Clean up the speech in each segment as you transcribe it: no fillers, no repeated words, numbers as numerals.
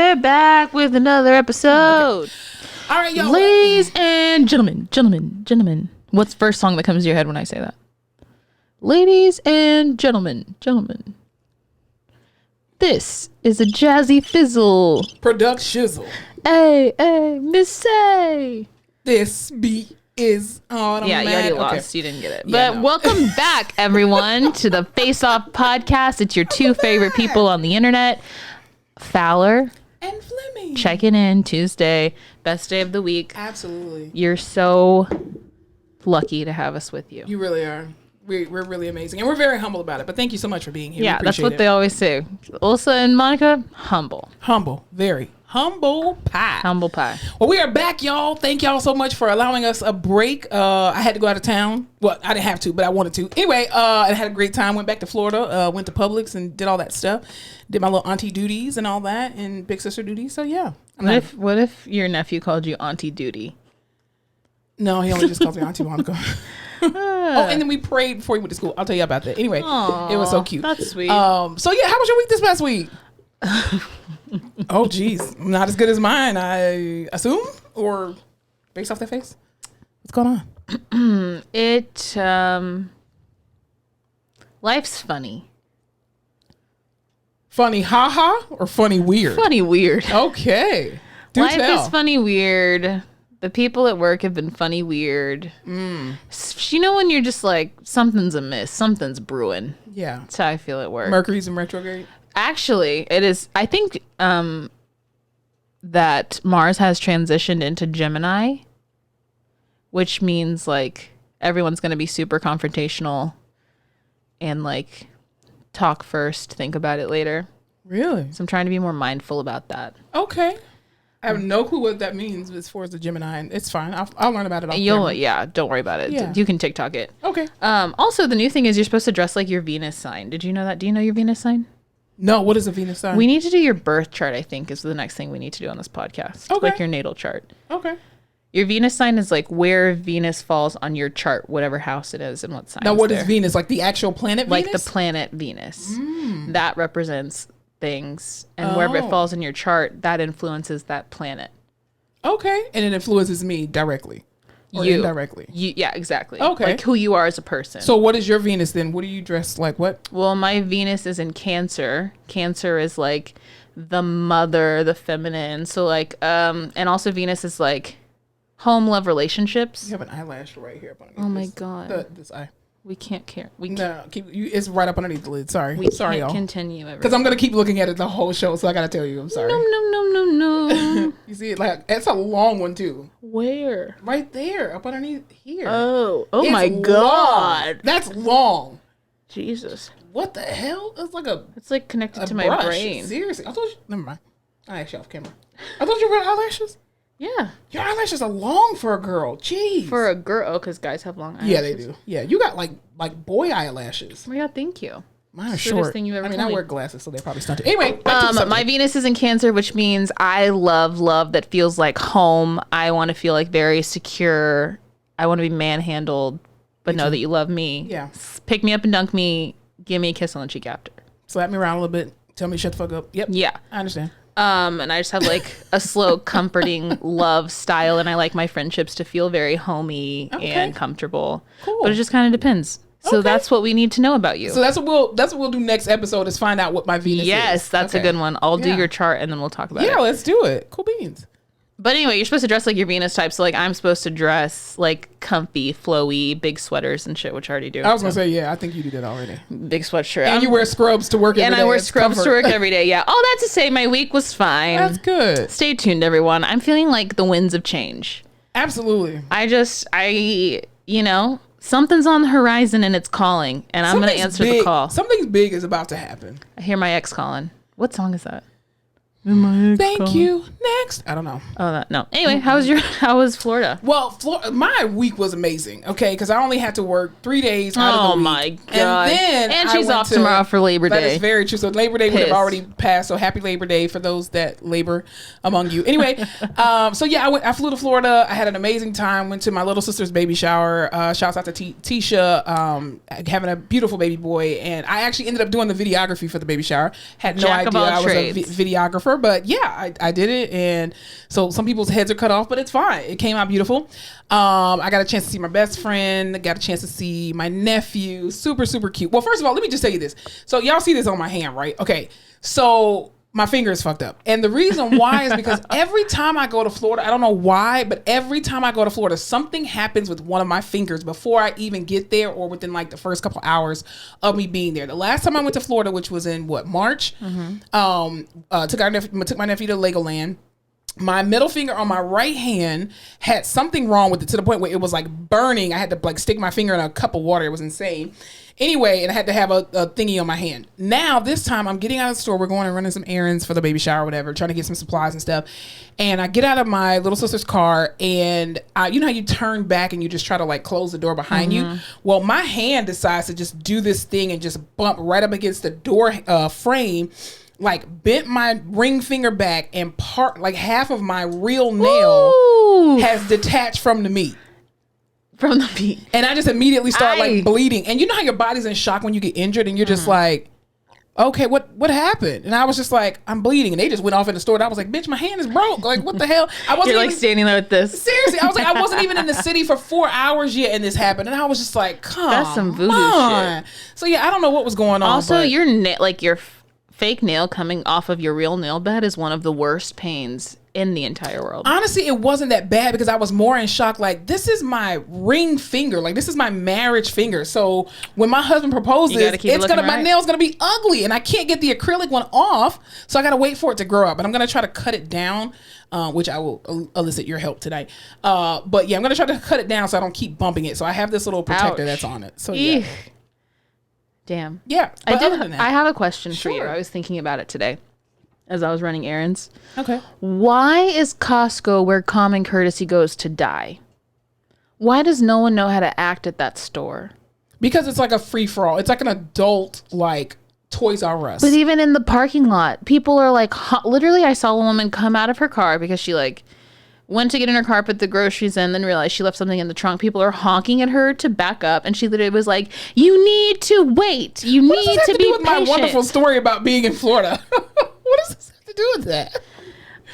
we're back with another episode. Okay. All right, y'all. Ladies and gentlemen. What's the first song that comes to your head when I say that? Ladies and gentlemen. This is a jazzy fizzle. Product shizzle. Hey, Miss Say. This beat is on. Yeah, you already lost. You didn't get it. Yeah, But no. welcome back, everyone, to the Face Off podcast. It's your two favorite people on the internet, Fowler And Fleming. checking in Tuesday, best day of the week. Absolutely. You're so lucky to have us with you. You really are. We're really amazing. And we're very humble about it. But thank you so much for being here. Yeah, that's what they always say. Ulsa and Monica, humble. Humble. Very. Humble pie. Humble pie. Well, we are back, y'all. Thank y'all so much for allowing us a break. I had to go out of town. Well, I didn't have to, but I wanted to. Anyway, I had a great time. Went back to Florida. Went to Publix and did all that stuff. Did my little auntie duties and all that, and big sister duties. So yeah. What if your nephew called you Auntie Duty? No, he only just calls me Auntie Monica. Oh, and then we prayed before he went to school. I'll tell you about that. Anyway, Aww, it was so cute. That's sweet. So yeah, how was your week this past week? Oh, geez, not as good as mine, I assume, or based off that face. What's going on? Life's funny. Funny, haha, or funny weird? Funny weird. Okay. Life is funny weird. The people at work have been funny weird. You know when you're just like, something's amiss, something's brewing. Yeah. That's how I feel at work. Mercury's in retrograde. Actually, it is. I think that Mars has transitioned into Gemini, which means like everyone's going to be super confrontational and like talk first, think about it later. Really? So I'm trying to be more mindful about that. Okay. I have no clue what that means as far as the Gemini. It's fine. I'll learn about it. Yeah, don't worry about it. Yeah. You can TikTok it. Okay. Also, the new thing is you're supposed to dress like your Venus sign. Did you know that? Do you know your Venus sign? No, what is a Venus sign? We need to do your birth chart, I think, is the next thing we need to do on this podcast. Okay. Like your natal chart. Okay. Your Venus sign is like where Venus falls on your chart, whatever house it is and what sign. Now, what is Venus? Like the actual planet Venus? Like the planet Venus. That represents things. And wherever it falls in your chart, that influences that planet. Okay. And it influences me directly. Or indirectly. Yeah, exactly. Okay. Like who you are as a person. So what is your Venus then? What do you dress like? What? Well, my Venus is in Cancer. Cancer is like the mother, the feminine. So like, and also Venus is like home, love, relationships. You have an eyelash right here. Oh my God. This eye. We can't care. It's right up underneath the lid. Sorry. Sorry, y'all. Continue. Because I'm going to keep looking at it the whole show, so I got to tell you. I'm sorry. No. You see it? Like, it's a long one, too. Where? Right there, up underneath here. Oh It's my God. long. That's long. Jesus. What the hell? It's like connected to brush. my brain. Seriously. I thought you... Never mind. I asked you off camera. I thought you were eyelashes. Yeah. Your eyelashes are long for a girl. Jeez. For a girl, because guys have long eyelashes. Yeah, they do. Yeah, you got like boy eyelashes. Oh my God, thank you. Mine are Sweetest short. thing you've ever I told me. wear glasses, so they're probably stunted. Anyway, back to the subject. My Venus is in Cancer, which means I love that feels like home. I want to feel like very secure. I want to be manhandled, but know that you love me. Yeah. Pick me up and dunk me. Give me a kiss on the cheek after. Slap me around a little bit. Tell me to shut the fuck up. Yep. Yeah. I understand. And I just have like a slow, comforting love style, and I like my friendships to feel very homey and comfortable. Cool. But it just kind of depends. So that's what we need to know about you. So that's what we'll do next episode is find out what my Venus is. Yes, that's a good one. I'll do Yeah. your chart and then we'll talk about it. Yeah, let's do it. Cool beans. But anyway, you're supposed to dress like your Venus type. So like I'm supposed to dress like comfy, flowy, big sweaters and shit, which I already do. I was going to say, yeah, I think you do that already. Big sweatshirt. And you wear scrubs to work every day. And I wear as scrubs comfort. to work every day. Yeah. All that to say, my week was fine. That's good. Stay tuned, everyone. I'm feeling like the winds of change. Absolutely. Something's on the horizon and it's calling. And I'm going to answer the call. Something big is about to happen. I hear my ex calling. What song is that? Thank you. Next. I don't know. Oh, no. Anyway, how was Florida? Well, my week was amazing. Okay, because I only had to work 3 days out of the week. Oh my God! And she's off tomorrow for Labor Day. That is very true. So Labor Day would have already passed. So happy Labor Day for those that labor among you. Anyway, so yeah, I flew to Florida. I had an amazing time. Went to my little sister's baby shower. Shouts out to Tisha, having a beautiful baby boy. And I actually ended up doing the videography for the baby shower. Had no idea I was a videographer. photographer, but yeah, I did it. And so some people's heads are cut off, but it's fine. It came out beautiful. I got a chance to see my best friend. I got a chance to see my nephew. Super, super cute. Well, first of all, let me just tell you this. So y'all see this on my hand, right? Okay. So my finger is fucked up. And the reason why is because every time I go to Florida, I don't know why, but every time I go to Florida, something happens with one of my fingers before I even get there or within like the first couple hours of me being there. The last time I went to Florida, which was in March, took my nephew to Legoland. My middle finger on my right hand had something wrong with it to the point where it was like burning. I had to like stick my finger in a cup of water. It was insane. Anyway, and I had to have a thingy on my hand. Now, this time, I'm getting out of the store. We're going and running some errands for the baby shower or whatever, trying to get some supplies and stuff. And I get out of my little sister's car, and you know how you turn back and you just try to like close the door behind you? Well, my hand decides to just do this thing and just bump right up against the door frame, like bent my ring finger back, and like half of my real nail has detached from the meat. From the meat. And I just immediately start like bleeding. And you know how your body's in shock when you get injured and you're just like, okay, what happened? And I was just like, I'm bleeding. And they just went off in the store. And I was like, bitch, my hand is broke. Like, what the hell? I wasn't You're like standing there with this. Seriously. I was like, I wasn't even in the city for 4 hours yet and this happened. And I was just like, come That's some voodoo on. shit. So yeah, I don't know what was going on. Also, your fake nail coming off of your real nail bed is one of the worst pains in the entire world. Honestly, it wasn't that bad because I was more in shock. Like, this is my ring finger. Like, this is my marriage finger. So when my husband proposes, my nail's gonna be ugly, and I can't get the acrylic one off. So I gotta wait for it to grow up, and I'm gonna try to cut it down, which I will elicit your help tonight. But yeah, I'm gonna try to cut it down so I don't keep bumping it. So I have this little protector that's on it. So yeah. Damn. Yeah. I have a question for you. I was thinking about it today as I was running errands. Okay. Why is Costco where common courtesy goes to die? Why does no one know how to act at that store? Because it's like a free-for-all. It's like an adult, like, Toys R Us. But even in the parking lot, people are like, literally, I saw a woman come out of her car because she like went to get in her car, put the groceries in, then realized she left something in the trunk. People are honking at her to back up, and she literally was like, "You need to wait. You need to be patient." What does that have to do with my wonderful story about being in Florida? What does this have to do with that?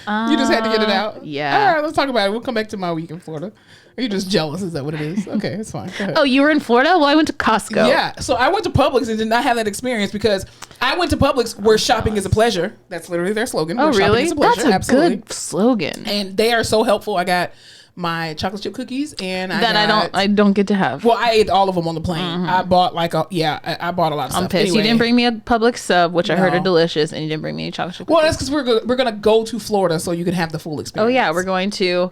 You just had to get it out? Yeah. All right, let's talk about it. We'll come back to my week in Florida. Are you just jealous? Is that what it is? Okay, it's fine. Go ahead. Oh, you were in Florida? Well, I went to Costco. Yeah. So I went to Publix and did not have that experience because I went to Publix where shopping is a pleasure. That's literally their slogan. Oh, really? Is a pleasure. That's a good slogan. And they are so helpful. I got my chocolate chip cookies and I don't get to have. Well, I ate all of them on the plane. I bought I bought a lot of stuff. I'm pissed. Anyway. You didn't bring me a Publix sub, which I heard are delicious, and you didn't bring me any chocolate chip cookies. Well, that's because we're gonna go to Florida so you can have the full experience. Oh yeah, we're going to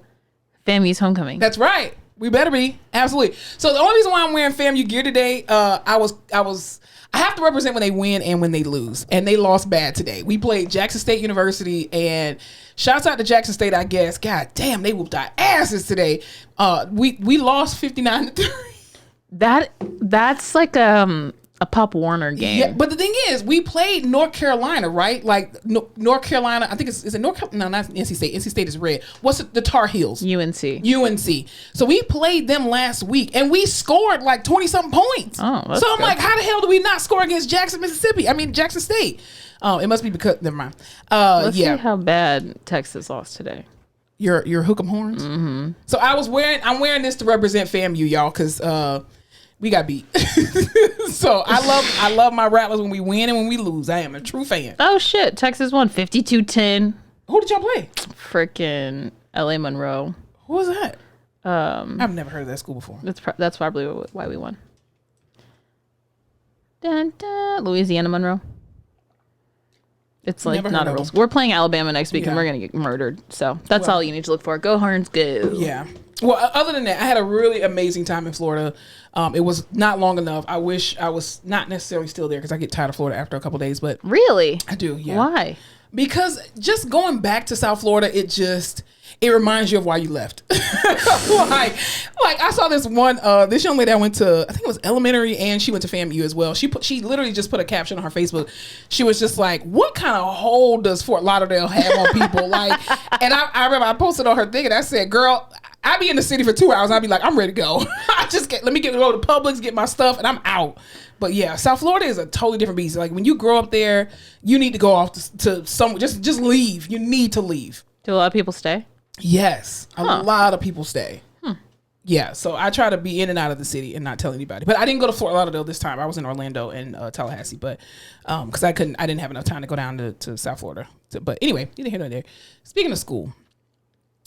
FAMU's homecoming. That's right. We better be. Absolutely. So the only reason why I'm wearing FAMU gear today, I have to represent when they win and when they lose. And they lost bad today. We played Jackson State University, and shouts out to Jackson State, I guess. God damn, they whooped our asses today. We lost 59-3. That's like a Pop Warner game. Yeah, but the thing is, we played North Carolina, right? Like North Carolina, I think is it North Carolina? No, not NC State. NC State is red. What's it? The Tar Heels? UNC. So we played them last week, and we scored like 20-something points. Oh, that's so I'm good. like, how the hell do we not score against Jackson State? Oh, it must be because never mind. Let's see how bad Texas lost today. Your hook'em horns. Mm-hmm. So I'm wearing this to represent FAMU, y'all, because we got beat. So I love my Rattlers when we win and when we lose. I am a true fan. Oh shit, Texas won 52-10. Who did y'all play? Freaking LA Monroe. Who was that? I've never heard of that school before. That's probably why we won. Dun, dun, Louisiana Monroe. It's like not a real. We're playing Alabama next week and we're gonna get murdered. So that's all you need to look for. Go Horns, go. Yeah. Well, other than that, I had a really amazing time in Florida. It was not long enough. I wish I was not necessarily still there because I get tired of Florida after a couple of days. But really, I do. Yeah. Why? Because just going back to South Florida, it reminds you of why you left. like I saw this young lady I went to, I think it was elementary, and she went to FAMU as well. She literally just put a caption on her Facebook. She was just like, "What kind of hold does Fort Lauderdale have on people?" And I remember I posted on her thing and I said, "Girl, I'd be in the city for 2 hours. And I'd be like, I'm ready to go. Let me go to Publix, get my stuff, and I'm out. But yeah, South Florida is a totally different beast. Like when you grow up there, you need to go off to some, just leave. You need to leave. Do a lot of people stay? Yes. A lot of people stay. Yeah, so I try to be in and out of the city and not tell anybody. But I didn't go to Fort Lauderdale this time. I was in Orlando and Tallahassee, but because I didn't have enough time to go down to South Florida. But anyway, neither here nor there. Speaking of school,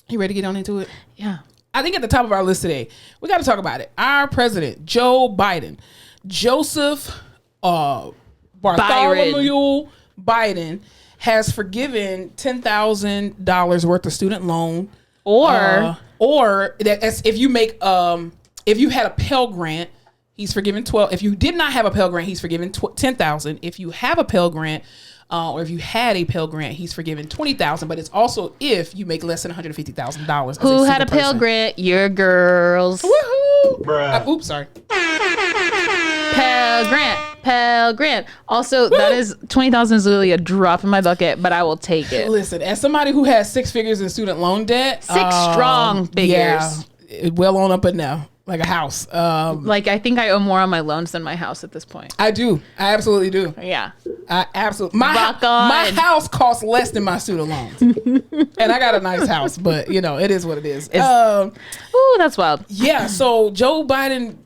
you ready to get on into it? Yeah. I think at the top of our list today, we got to talk about it. Our president, Joe Biden, Joseph Bartholomew Biden, has forgiven $10,000 worth of student loan. Or that if you make if you had a Pell Grant, he's forgiven 12. If you did not have a Pell Grant, he's forgiven 10,000. If you have a Pell Grant, or if you had a Pell Grant, he's forgiven 20,000. But it's also if you make less than $150,000. Who had a Pell Grant? Your girls. Woohoo! Oops, sorry. Pell Grant. Also, that is 20,000 is literally a drop in my bucket, but I will take it. Listen, as somebody who has 6 figures in student loan debt, 6 strong figures, well on up and now, like a house. Like I think I owe more on my loans than my house at this point. I do. I absolutely do. Yeah. I absolutely. My house costs less than my student loans, and I got a nice house, but it is what it is. Ooh, that's wild. Yeah. So Joe Biden,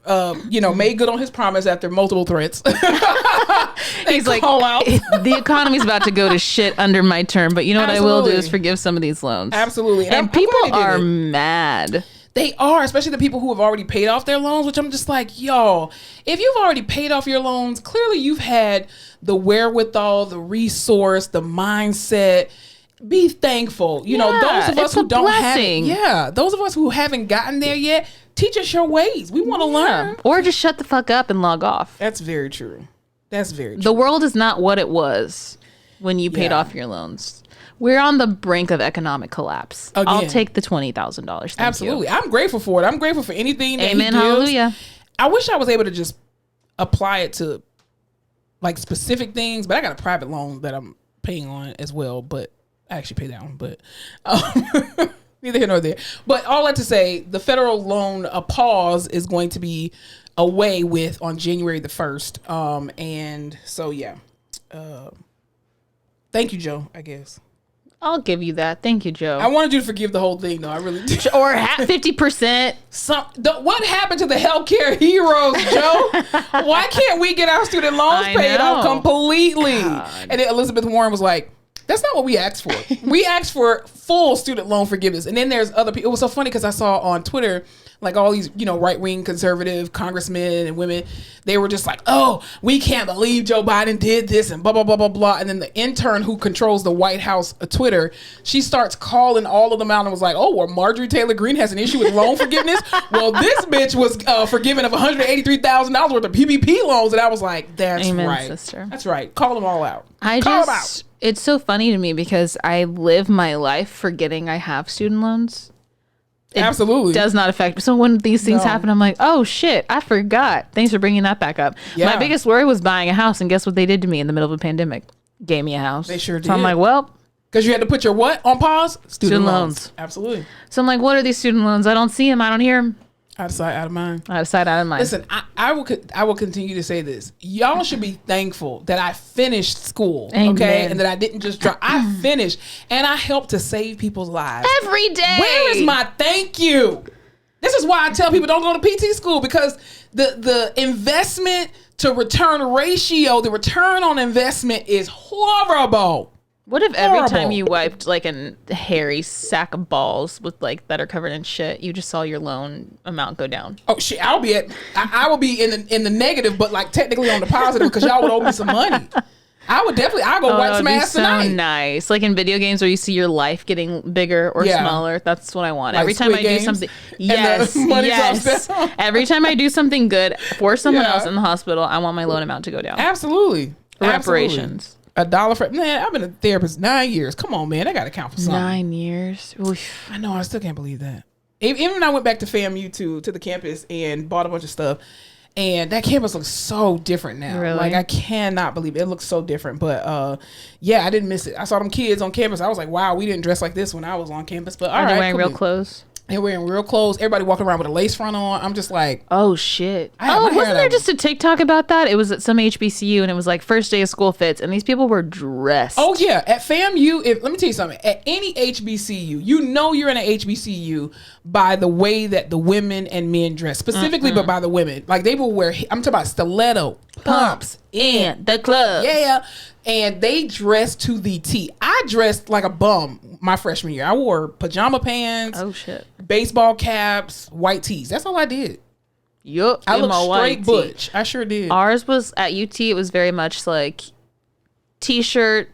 made good on his promise after multiple threats. He's like, the economy's about to go to shit under my term, but you know what I will do is forgive some of these loans. Absolutely. And people are mad. They are, especially the people who have already paid off their loans, which I'm just like, y'all, if you've already paid off your loans, clearly you've had the wherewithal, the resource, the mindset. Be thankful. Those of us who don't have it. Those of us who haven't gotten there yet, teach us your ways. We want to learn. Or just shut the fuck up and log off. That's very true. The world is not what it was when you paid off your loans. We're on the brink of economic collapse. Again. I'll take the $20,000. Absolutely. I'm grateful for it. I'm grateful for anything that Amen, he gives. hallelujah. I wish I was able to just apply it to like specific things, but I got a private loan that I'm paying on as well, but I actually pay that one, but neither here nor there. But all that to say, the federal loan pause is going to be away with on January the 1st. And so, yeah. Thank you, Joe, I guess. I'll give you that. Thank you, Joe. I wanted you to forgive the whole thing, though. I really did. Or 50%. What happened to the healthcare heroes, Joe? Why can't we get our student loans paid off completely? God. And then Elizabeth Warren was like, that's not what we asked for. We asked for full student loan forgiveness. And then there's other people. It was so funny because I saw on Twitter, like all these, right-wing conservative congressmen and women, they were just like, oh, we can't believe Joe Biden did this and blah, blah, blah, blah, blah. And then the intern who controls the White House Twitter, she starts calling all of them out and was like, oh, well, Marjorie Taylor Greene has an issue with loan forgiveness. Well, this bitch was forgiven of $183,000 worth of PPP loans. And I was like, that's Amen, right. Sister. That's right. Call them all out. It's so funny to me because I live my life forgetting I have student loans. It absolutely does not affect me. So when these things happen, I'm like, oh shit, I forgot. Thanks for bringing that back up. Yeah. My biggest worry was buying a house, and guess what they did to me in the middle of a pandemic? Gave me a house. They sure did. So I'm like, well, because you had to put your what on pause? Student loans. Absolutely. So I'm like, what are these student loans? I don't see them. I don't hear them. Out of sight, out of mind. Out of sight, out of mind. Listen, I will continue to say this. Y'all should be thankful that I finished school, Amen. Okay, and that I didn't just drop. I finished, and I helped to save people's lives every day. Where is my thank you? This is why I tell people don't go to PT school, because the investment to return ratio, the return on investment is horrible. What if every time you wiped like a hairy sack of balls with like that are covered in shit, you just saw your loan amount go down? Oh shit! I will be in the negative, but like technically on the positive because y'all would owe me some money. I'll go wipe some ass tonight. So nice, like in video games where you see your life getting bigger or smaller. That's what I want. Like every time I do something, yes. Every time I do something good for someone else in the hospital, I want my loan amount to go down. Absolutely, reparations. $1 for man. I've been a therapist 9 years. Come on, man. I got to count for something. 9 years. Oof. I know. I still can't believe that. Even when I went back to FAMU to the campus and bought a bunch of stuff, and that campus looks so different now. Really? Like I cannot believe it. It looks so different. But yeah, I didn't miss it. I saw them kids on campus. I was like, wow, we didn't dress like this when I was on campus. But all right, wearing real clothes? They're wearing real clothes. Everybody walking around with a lace front on. I'm just like, oh shit. Oh, Wasn't there just a TikTok about that? It was at some HBCU and it was like first day of school fits and these people were dressed. oh yeah, at FAMU, let me tell you something. At any HBCU, you know you're in an HBCU by the way that the women and men dress, specifically, but by the women. Like they will wear, I'm talking about stiletto, pumps, in the club. yeah, and they dress to the T. I dressed like a bum my freshman year. I wore pajama pants. Oh shit. Baseball caps, white tees. That's all I did. Yup. I looked straight butch. I sure did. Ours was at UT. It was very much like t-shirt,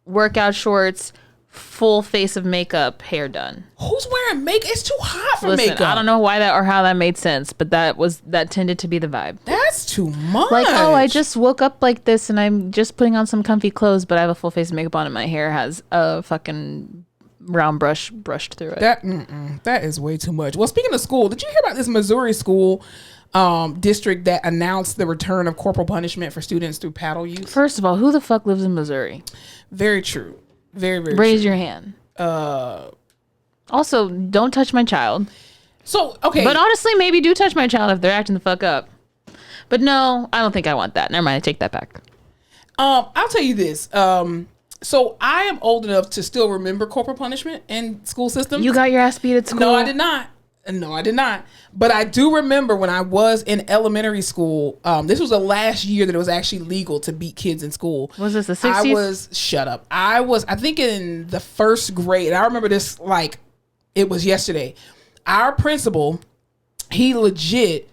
workout shorts, full face of makeup, hair done. Who's wearing makeup? It's too hot for Listen, makeup. I don't know why that or how that made sense, but that tended to be the vibe. That's too much. Like, oh, I just woke up like this and I'm just putting on some comfy clothes, but I have a full face of makeup on and my hair has a fucking round brush brushed through it. That is way too much. Well, speaking of school, did you hear about this Missouri school district that announced the return of corporal punishment for students through paddle use? First of all, who the fuck lives in Missouri? Very true. Very, very Raise true. your hand. Also, don't touch my child. So, okay. But honestly, maybe do touch my child if they're acting the fuck up. But no, I don't think I want that. Never mind, I take that back. I'll tell you this. So I am old enough to still remember corporal punishment in school systems. You got your ass beat at school? No, I did not. No, I did not. But I do remember when I was in elementary school, this was the last year that it was actually legal to beat kids in school. Was this the 60s? Shut up. I think in the first grade. And I remember this like it was yesterday. Our principal, he legit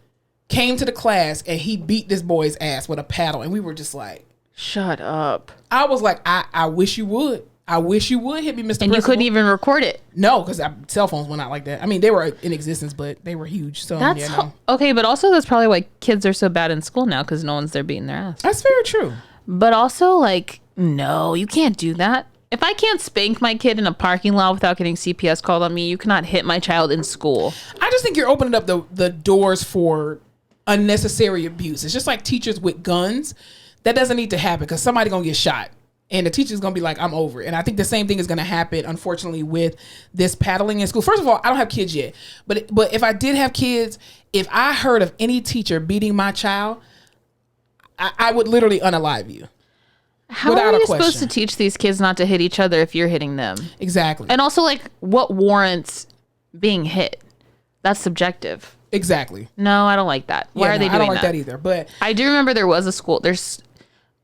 came to the class and he beat this boy's ass with a paddle. And we were just like, shut up. I was like, I wish you would. I wish you would hit me, Mr. And Principal. you couldn't even record it. No, because cell phones were not like that. I mean, they were in existence, but they were huge. So That's yeah, no. okay, but also that's probably why kids are so bad in school now because no one's there beating their ass. That's very true. But also, like, no, you can't do that. If I can't spank my kid in a parking lot without getting CPS called on me, you cannot hit my child in school. I just think you're opening up the doors for unnecessary abuse. It's just like teachers with guns. That doesn't need to happen because somebody's going to get shot. And the teacher's going to be like, I'm over it. And I think the same thing is going to happen, unfortunately, with this paddling in school. First of all, I don't have kids yet. But if I did have kids, if I heard of any teacher beating my child, I would literally unalive you. How are you supposed to teach these kids not to hit each other if you're hitting them? Exactly. And also, like, what warrants being hit? That's subjective. Exactly. No, I don't like that. Why are they doing that? I don't like that either. But I do remember there was a school. There's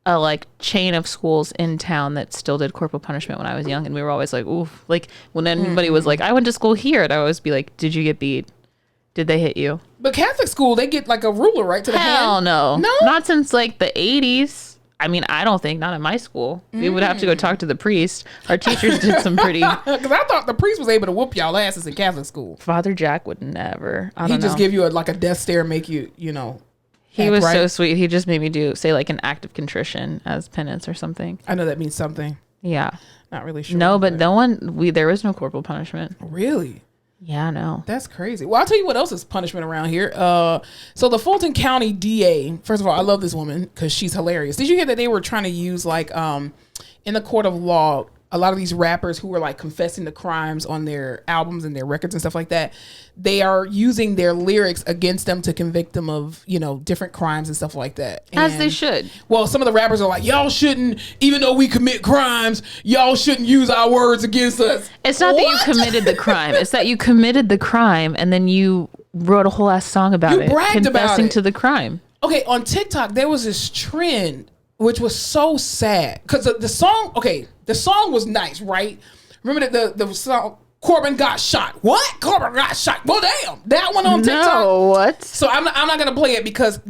a like chain of schools in town that still did corporal punishment when I was young, and we were always like, ooh, like when anybody was like, I went to school here, and I always be like, did you get beat? Did they hit you? But Catholic school, they get like a ruler right to the hand. Hell no. No? Not since like the 80s. I mean, I don't think, not in my school. We would have to go talk to the priest. Our teachers did some pretty... Because I thought the priest was able to whoop y'all asses in Catholic school. Father Jack would never. He'd just give you like a death stare, make you, He was so sweet. He just made me say like an act of contrition as penance or something. I know that means something. Yeah. Not really sure. No, but there was no corporal punishment. Really? Yeah, no. That's crazy. Well, I'll tell you what else is punishment around here. So the Fulton County DA, first of all, I love this woman because she's hilarious. Did you hear that they were trying to use like in the court of law, a lot of these rappers who were like confessing to crimes on their albums and their records and stuff like that, they are using their lyrics against them to convict them of, different crimes and stuff like that. As they should. Well, some of the rappers are like, y'all shouldn't, even though we commit crimes, y'all shouldn't use our words against us. It's not that you committed the crime. It's that you committed the crime and then you wrote a whole ass song about it. Bragged confessing about it. to the crime. Okay, on TikTok, there was this trend, which was so sad. Because the song was nice, right? Remember the song, Corbin got shot. What? Corbin got shot. Well, damn. That one on TikTok. No, what? So I'm not going to play it because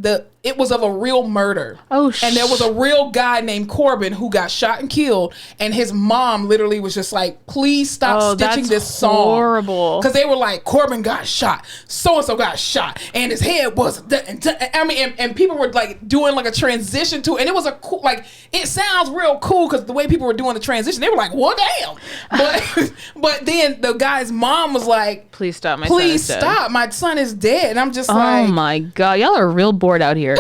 it was of a real murder. Oh, and there was a real guy named Corbin who got shot and killed. And his mom literally was just like, please stop stitching this song. Horrible. Because they were like, Corbin got shot. So-and-so got shot. And his head was... and people were like doing like a transition to it. And it was a cool... Like, it sounds real cool because the way people were doing the transition, they were like, well, damn. But then the guy's mom was like, please stop, my please son is stop, my son is dead. And I'm just dead. like, Oh my God, y'all are real bored out here.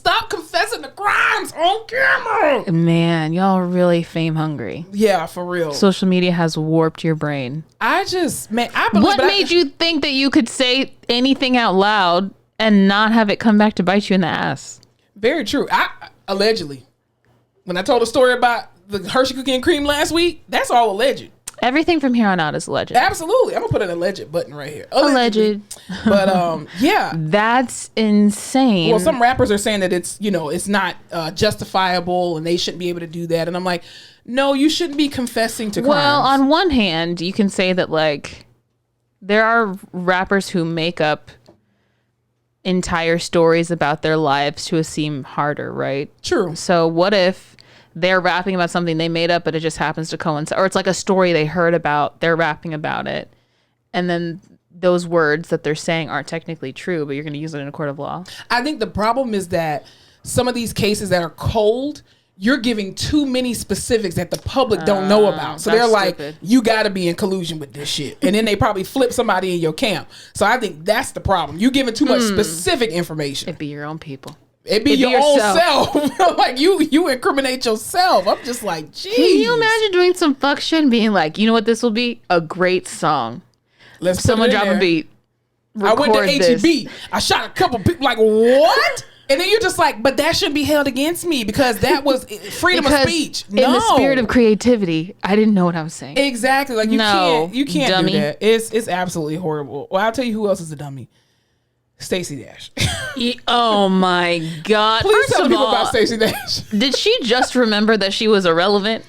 stop confessing the crimes on camera. Man, y'all are really fame hungry. Yeah, for real. Social media has warped your brain. I believe. What made you think that you could say anything out loud and not have it come back to bite you in the ass? Very true. Allegedly, when I told a story about the Hershey cookie and cream last week, that's all alleged. Everything from here on out is alleged. Absolutely. I'm gonna put an alleged button right here. Alleged. But yeah. That's insane. Well, some rappers are saying that it's not justifiable and they shouldn't be able to do that. And I'm like, no, you shouldn't be confessing to crimes. Well, on one hand, you can say that like there are rappers who make up entire stories about their lives to seem harder, right? True. So what if they're rapping about something they made up, but it just happens to coincide, or it's like a story they heard about, they're rapping about it, and then those words that they're saying aren't technically true, but you're going to use it in a court of law? I think the problem is that some of these cases that are cold, you're giving too many specifics that the public don't know about. So they're like, stupid. you got to be in collusion with this shit. And then they probably flip somebody in your camp. So I think that's the problem. You giving too much specific information. It'd be your own people. It'd be your own self. Like you incriminate yourself. I'm just like, geez. Can you imagine doing some fuck shit and being like, you know what this will be? A great song. Let's Someone drop a beat. I went to Record HEB. I shot a couple people. Like, what? And then you're just like, but that shouldn't be held against me because that was freedom of speech. No. In the spirit of creativity, I didn't know what I was saying. Exactly. Like you can't dummy. do that. It's absolutely horrible. Well, I'll tell you who else is a dummy. Stacy Dash. Oh my God. Please First tell of people all, about Stacy Dash. did she just remember that she was irrelevant?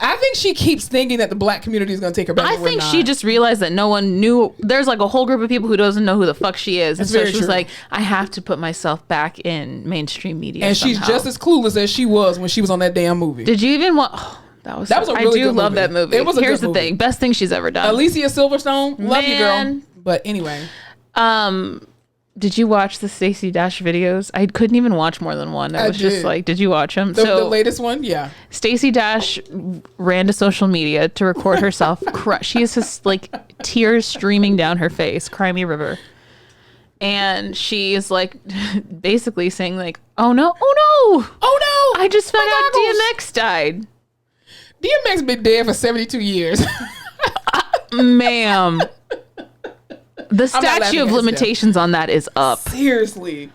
I think she keeps thinking that the black community is going to take her back. I think she just realized that no one knew. There's like a whole group of people who doesn't know who the fuck she is. And so she was like, I have to put myself back in mainstream media. And somehow. she's just as clueless as she was when she was on that damn movie. Did you even want... Oh, that was a really good love movie. that movie. It was a Here's good the movie. thing. Best thing she's ever done. Alicia Silverstone. Love you, girl. Man. But anyway. Did you watch the Stacy Dash videos? I couldn't even watch more than one. I was just like, did you watch them? The latest one? Yeah. Stacy Dash ran to social media to record herself. She has just like tears streaming down her face, cry me river. And she is like basically saying like, oh no, I just found out DMX died. DMX been dead for 72 years. Ma'am. The statute of limitations on that is up. Seriously.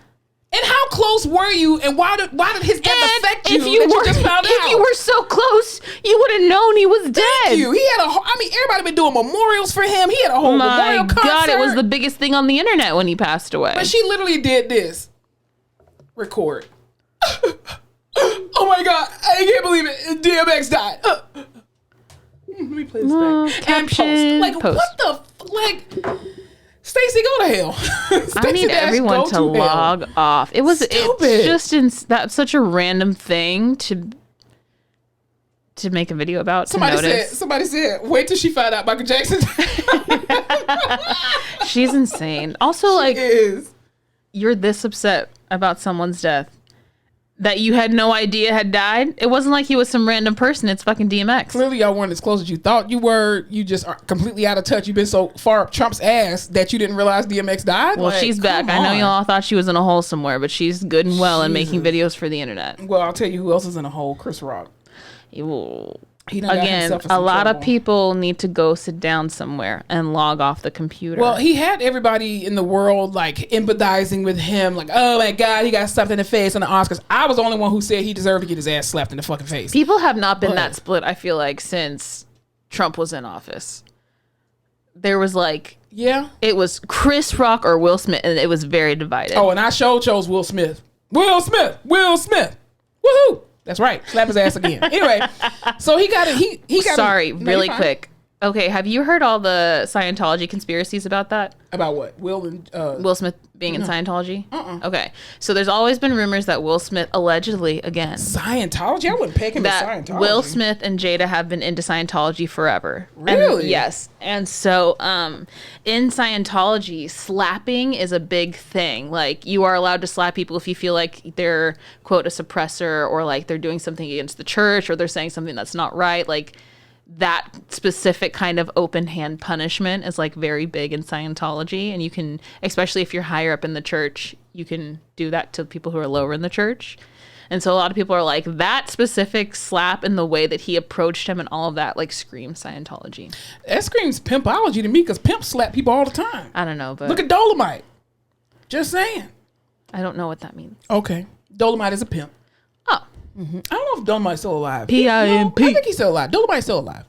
And how close were you? And why did his death affect you? You just found out. If you were so close, you would have known he was dead. Thank you. He had everybody been doing memorials for him. He had a whole memorial concert. God, it was the biggest thing on the internet when he passed away. But she literally did this. Record. Oh my God. I can't believe it. DMX died. Let me play this back. Caption. And post. Like, post. what the... Like... Stacey, go to hell. I need everyone to log off. It's just that's such a random thing to make a video about. Somebody said, wait till she find out Michael Jackson. She's insane. Also, you're this upset about someone's death that you had no idea had died. It wasn't like he was some random person. It's fucking DMX. Clearly, y'all weren't as close as you thought you were. You just are completely out of touch. You've been so far up Trump's ass that you didn't realize DMX died. Well, she's back. I know y'all thought she was in a hole somewhere, but she's good and well and making videos for the internet. Well, I'll tell you who else is in a hole. Chris Rock. Again, a lot of people need to go sit down somewhere and log off the computer. Well, he had everybody in the world like empathizing with him, like, oh my God, he got slapped in the face on the Oscars. I was the only one who said he deserved to get his ass slapped in the fucking face. People have not been that split, I feel like, since Trump was in office. There was like, it was Chris Rock or Will Smith, and it was very divided. Oh, and I chose Will Smith. Will Smith. Woohoo! That's right. Slap his ass again. Anyway, so he got it. He got. Sorry, really quick. Okay, have you heard all the Scientology conspiracies about that? About what? Will Smith being in Scientology? Okay, so there's always been rumors that Will Smith allegedly, again... Scientology? I wouldn't peg him as Scientology. Will Smith and Jada have been into Scientology forever. Really? And, yes. And so in Scientology, slapping is a big thing. Like, you are allowed to slap people if you feel like they're, quote, a suppressor, or like they're doing something against the church, or they're saying something that's not right. Like... that specific kind of open hand punishment is like very big in Scientology. And you can, especially if you're higher up in the church, you can do that to people who are lower in the church. And so a lot of people are like, that specific slap and the way that he approached him and all of that, like, screams Scientology. That screams pimpology to me, because pimps slap people all the time. I don't know, but... Look at Dolomite. Just saying. I don't know what that means. Okay. Dolomite is a pimp. Oh. Mm-hmm. I don't know if Dolomite's still alive. P-I-M-P. I think he's still alive. Dolomite's still alive.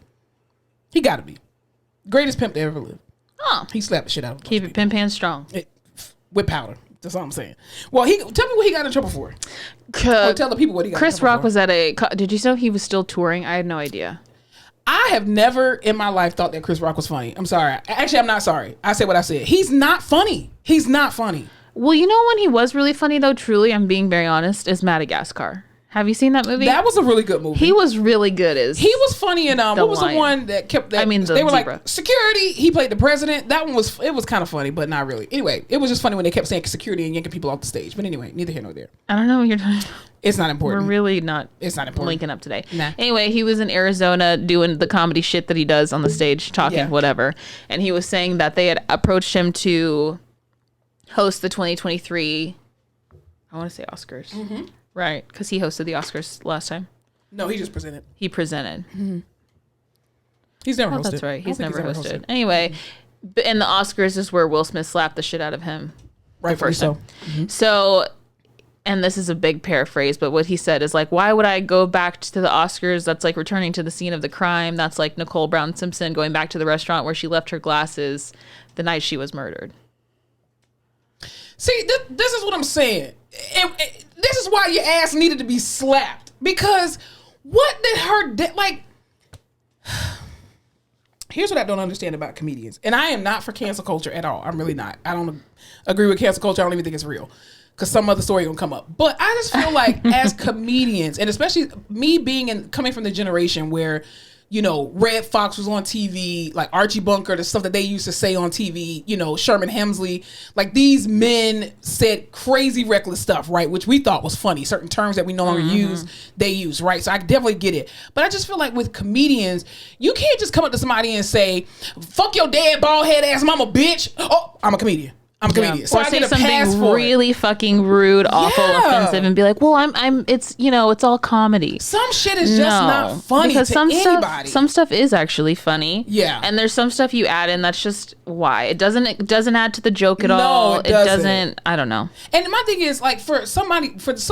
He got to be. Greatest pimp to ever live. Oh. He slapped the shit out of him. Keep it pimp hand strong. With powder. That's all I'm saying. Well, tell me what he got in trouble for. Or tell the people what he got Chris in trouble Rock for. was at did you know he was still touring? I had no idea. I have never in my life thought that Chris Rock was funny. I'm sorry. Actually, I'm not sorry. I said what I said. He's not funny. He's not funny. Well, you know when he was really funny, though, truly, I'm being very honest, is Madagascar. Have you seen that movie? That was a really good movie. He was really good as... He was funny in, what was the one that kept... That, the they were zebra. like, security, he played the president. That one was kind of funny, but not really. Anyway, it was just funny when they kept saying security and yanking people off the stage. But anyway, neither here nor there. I don't know what you're talking about. It's not important. We're really not... It's not important. Linking up today. Nah. Anyway, he was in Arizona doing the comedy shit that he does on the stage, talking, whatever. And he was saying that they had approached him to host the 2023... I want to say Oscars. Mm-hmm. Right, because he hosted the Oscars last time. No, he just presented. He presented. Mm-hmm. He's never hosted. That's right. He's never hosted. Anyway, and the Oscars is where Will Smith slapped the shit out of him. Rightfully so. Mm-hmm. So, and this is a big paraphrase, but what he said is like, why would I go back to the Oscars? That's like returning to the scene of the crime. That's like Nicole Brown Simpson going back to the restaurant where she left her glasses the night she was murdered. See, this is what I'm saying. And this is why your ass needed to be slapped. Because what did her... like, here's what I don't understand about comedians. And I am not for cancel culture at all. I'm really not. I don't agree with cancel culture. I don't even think it's real. Because some other story gonna come up. But I just feel like as comedians, and especially me coming from the generation where... You know, Red Fox was on TV, like Archie Bunker, the stuff that they used to say on TV, you know, Sherman Hemsley. Like, these men said crazy, reckless stuff, right? Which we thought was funny. Certain terms that we no longer use, they use, right? So I definitely get it. But I just feel like with comedians, you can't just come up to somebody and say, fuck your dad, bald head ass mama, bitch. Oh, I'm a comedian. I'm a comedian. Yeah. So or I say get a pass something for really fucking rude, awful, offensive, and be like, "Well, it's it's all comedy." Some shit is just not funny because to anybody. Some stuff is actually funny. Yeah, and there's some stuff you add in that's just why it doesn't add to the joke at all. It doesn't. I don't know. And my thing is, like, for some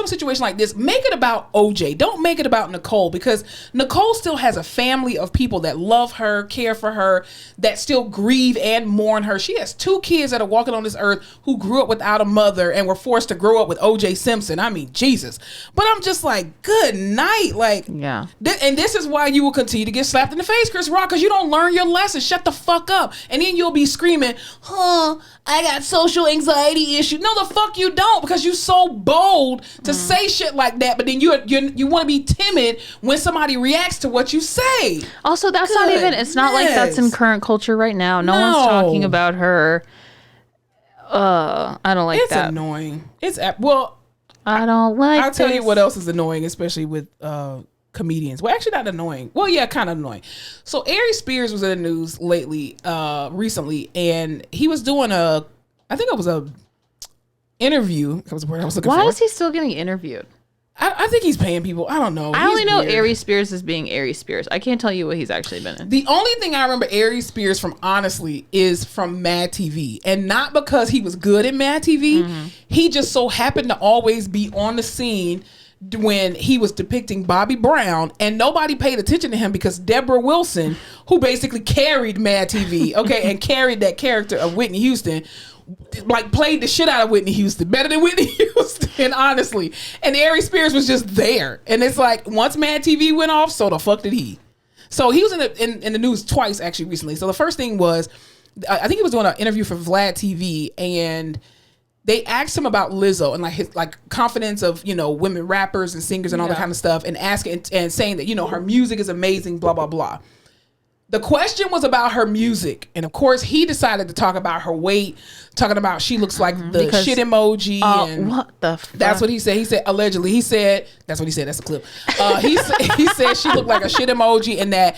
situation like this, make it about OJ. Don't make it about Nicole, because Nicole still has a family of people that love her, care for her, that still grieve and mourn her. She has 2 kids that are walking on this earth who grew up without a mother and were forced to grow up with OJ Simpson. I mean, Jesus. But I'm just like, good night. Like, yeah. And this is why you will continue to get slapped in the face, Chris Rock, because you don't learn your lesson. Shut the fuck up. And then you'll be screaming, I got social anxiety issues. No, the fuck you don't, because you're so bold to say shit like that, but then you want to be timid when somebody reacts to what you say. Also, that's not even, it's not like that's in current culture right now. No one's talking about her. I don't like that. It's annoying. Well, I don't like I'll tell you what else is annoying, especially with comedians. Well, actually not annoying. Well, yeah, kind of annoying. So Aries Spears was in the news recently, and he was doing I think it was a interview. That was the word I was looking for. Why is he still getting interviewed? I think he's paying people. I don't know. I only know Aries Spears as being Aries Spears. I can't tell you what he's actually been in. The only thing I remember Aries Spears from, honestly, is from Mad TV. And not because he was good at Mad TV. Mm-hmm. He just so happened to always be on the scene when he was depicting Bobby Brown, and nobody paid attention to him because Deborah Wilson, who basically carried Mad TV, okay, and carried that character of Whitney Houston, like played the shit out of Whitney Houston, better than Whitney Houston, honestly. And Aries Spears was just there. And it's like, once Mad TV went off, so the fuck did he. So he was in the news twice, actually, recently. So the first thing was, I think he was doing an interview for Vlad TV, and they asked him about Lizzo and like his like confidence of, you know, women rappers and singers and all that kind of stuff, and asking and saying that, you know, her music is amazing, blah, blah, blah. The question was about her music, and of course, he decided to talk about her weight, talking about she looks like the shit emoji. And what the fuck? That's what he said. He said allegedly. He said that's what he said. That's a clip. He said she looked like a shit emoji, and that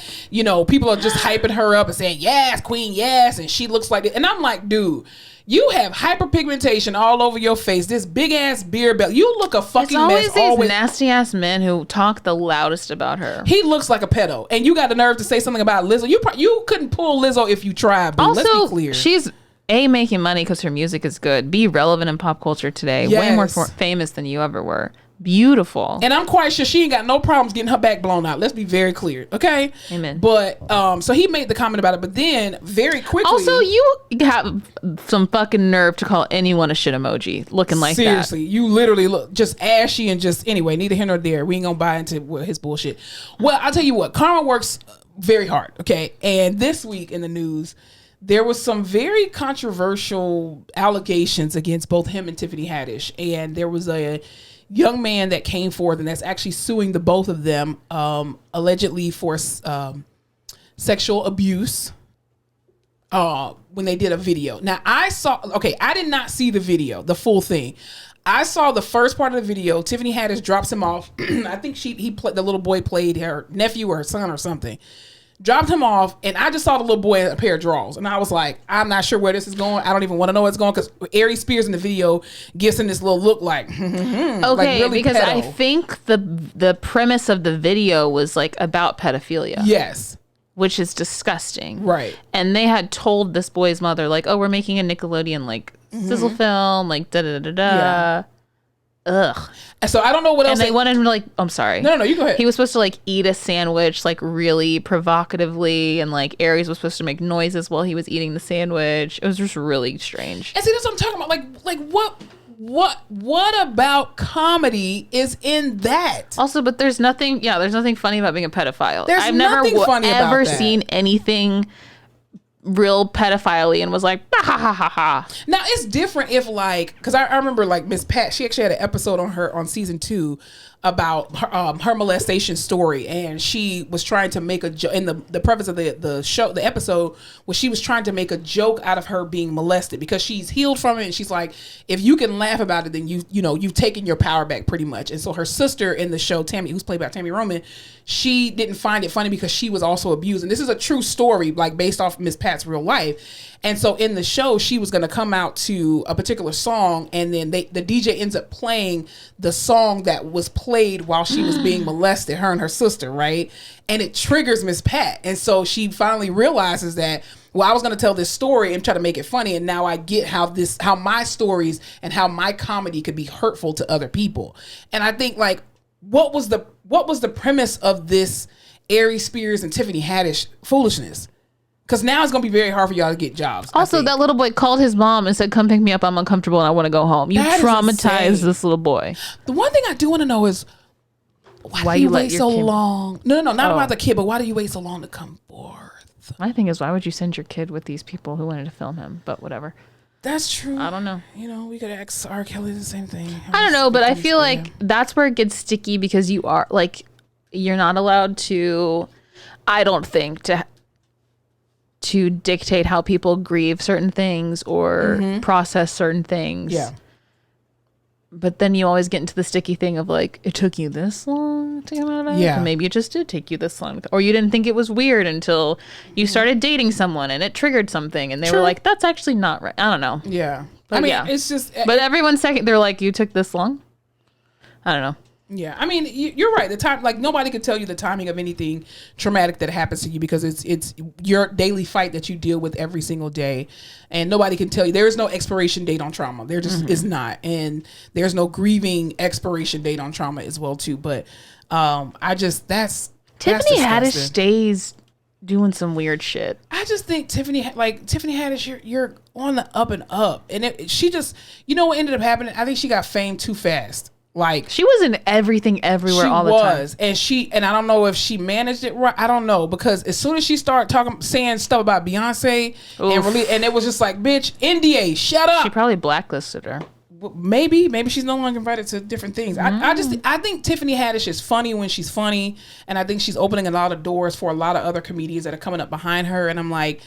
people are just hyping her up and saying yes, queen, yes, and she looks like it. And I'm like, dude. You have hyperpigmentation all over your face. This big ass beard belt. You look a fucking mess. It's always these nasty ass men who talk the loudest about her. He looks like a pedo, and you got the nerve to say something about Lizzo. You couldn't pull Lizzo if you tried. Dude. Also, let's be clear. She's making money because her music is good. Be relevant in pop culture today. Yes. Way more famous than you ever were. Beautiful. And I'm quite sure she ain't got no problems getting her back blown out. Let's be very clear, okay? Amen. But so he made the comment about it, but then very quickly. Also, you have some fucking nerve to call anyone a shit emoji looking like seriously, you literally look just ashy and just anyway. Neither here nor there. We ain't gonna buy into his bullshit. Well, I'll tell you what. Karma works very hard, okay? And this week in the news, there was some very controversial allegations against both him and Tiffany Haddish, and there was a young man that came forth and that's actually suing the both of them allegedly for sexual abuse when they did a video. Now I did not see the video, the full thing. I saw the first part of the video. Tiffany Haddish drops him off. I think the little boy played her nephew or her son or something. Dropped him off, and I just saw the little boy in a pair of drawers, and I was like, I'm not sure where this is going. I don't even want to know where it's going, because Aries Spears in the video gives him this little look like, okay, like really because pedo. I think the premise of the video was like about pedophilia. Yes. Which is disgusting. Right. And they had told this boy's mother, like, oh, we're making a Nickelodeon, like, sizzle film, like, da-da-da-da-da. Yeah. Ugh. And so I don't know what else. And they wanted him to, like, I'm sorry. No, you go ahead. He was supposed to, like, eat a sandwich, like, really provocatively, and, like, Aries was supposed to make noises while he was eating the sandwich. It was just really strange. And see, that's what I'm talking about. Like what about comedy is in that? Also, but there's nothing funny about being a pedophile. I've never ever seen anything real pedophile-y and was like, ha ha ha ha. Now it's different if like, because I remember like Miss Pat, she actually had an episode on season 2 about her molestation story, and she was trying to make a joke in the preface of the show, the episode, where she was trying to make a joke out of her being molested because she's healed from it, and she's like, if you can laugh about it, then you've taken your power back pretty much. And so her sister in the show, Tammy, who's played by Tammy Roman, she didn't find it funny because she was also abused, and this is a true story, like based off Miss Pat's real life. And so in the show, she was going to come out to a particular song, and then the DJ ends up playing the song that was played while she was being molested, her and her sister, right? And it triggers Miss Pat. And so she finally realizes that, well, I was going to tell this story and try to make it funny, and now I get how my stories and how my comedy could be hurtful to other people. And I think, like, what was the premise of this Aries Spears and Tiffany Haddish foolishness? Because now it's going to be very hard for y'all to get jobs. Also, that little boy called his mom and said, come pick me up. I'm uncomfortable and I want to go home. You traumatized this little boy. The one thing I do want to know is, why do you wait so long? No, not about the kid, but why do you wait so long to come forth? My thing is, why would you send your kid with these people who wanted to film him? But whatever. That's true. I don't know. We could ask R. Kelly the same thing. I don't know, but I feel like that's where it gets sticky, because you're not allowed to, I don't think, to dictate how people grieve certain things or process certain things. Yeah. But then you always get into the sticky thing of like, it took you this long to come out of it? Yeah. And maybe it just did take you this long. Or you didn't think it was weird until you started dating someone and it triggered something. And they were like, that's actually not right. I don't know. Yeah. But it's just... But everyone's second, they're like, you took this long? I don't know. Yeah, I mean, you're right. The time, like, nobody could tell you the timing of anything traumatic that happens to you, because it's your daily fight that you deal with every single day, and nobody can tell you. There is no expiration date on trauma. There just is not, and there's no grieving expiration date on trauma as well too. But that's Tiffany Haddish stays doing some weird shit. I just think Tiffany Haddish, you're on the up and up, and she just, what ended up happening? I think she got fame too fast. Like, she was in everything everywhere all the time. And I don't know if she managed it right. I don't know, because as soon as she started saying stuff about Beyonce and it was just like, bitch, NDA, shut up. She probably blacklisted her. maybe she's no longer invited to different things. I think Tiffany Haddish is funny when she's funny, and I think she's opening a lot of doors for a lot of other comedians that are coming up behind her. And I'm like,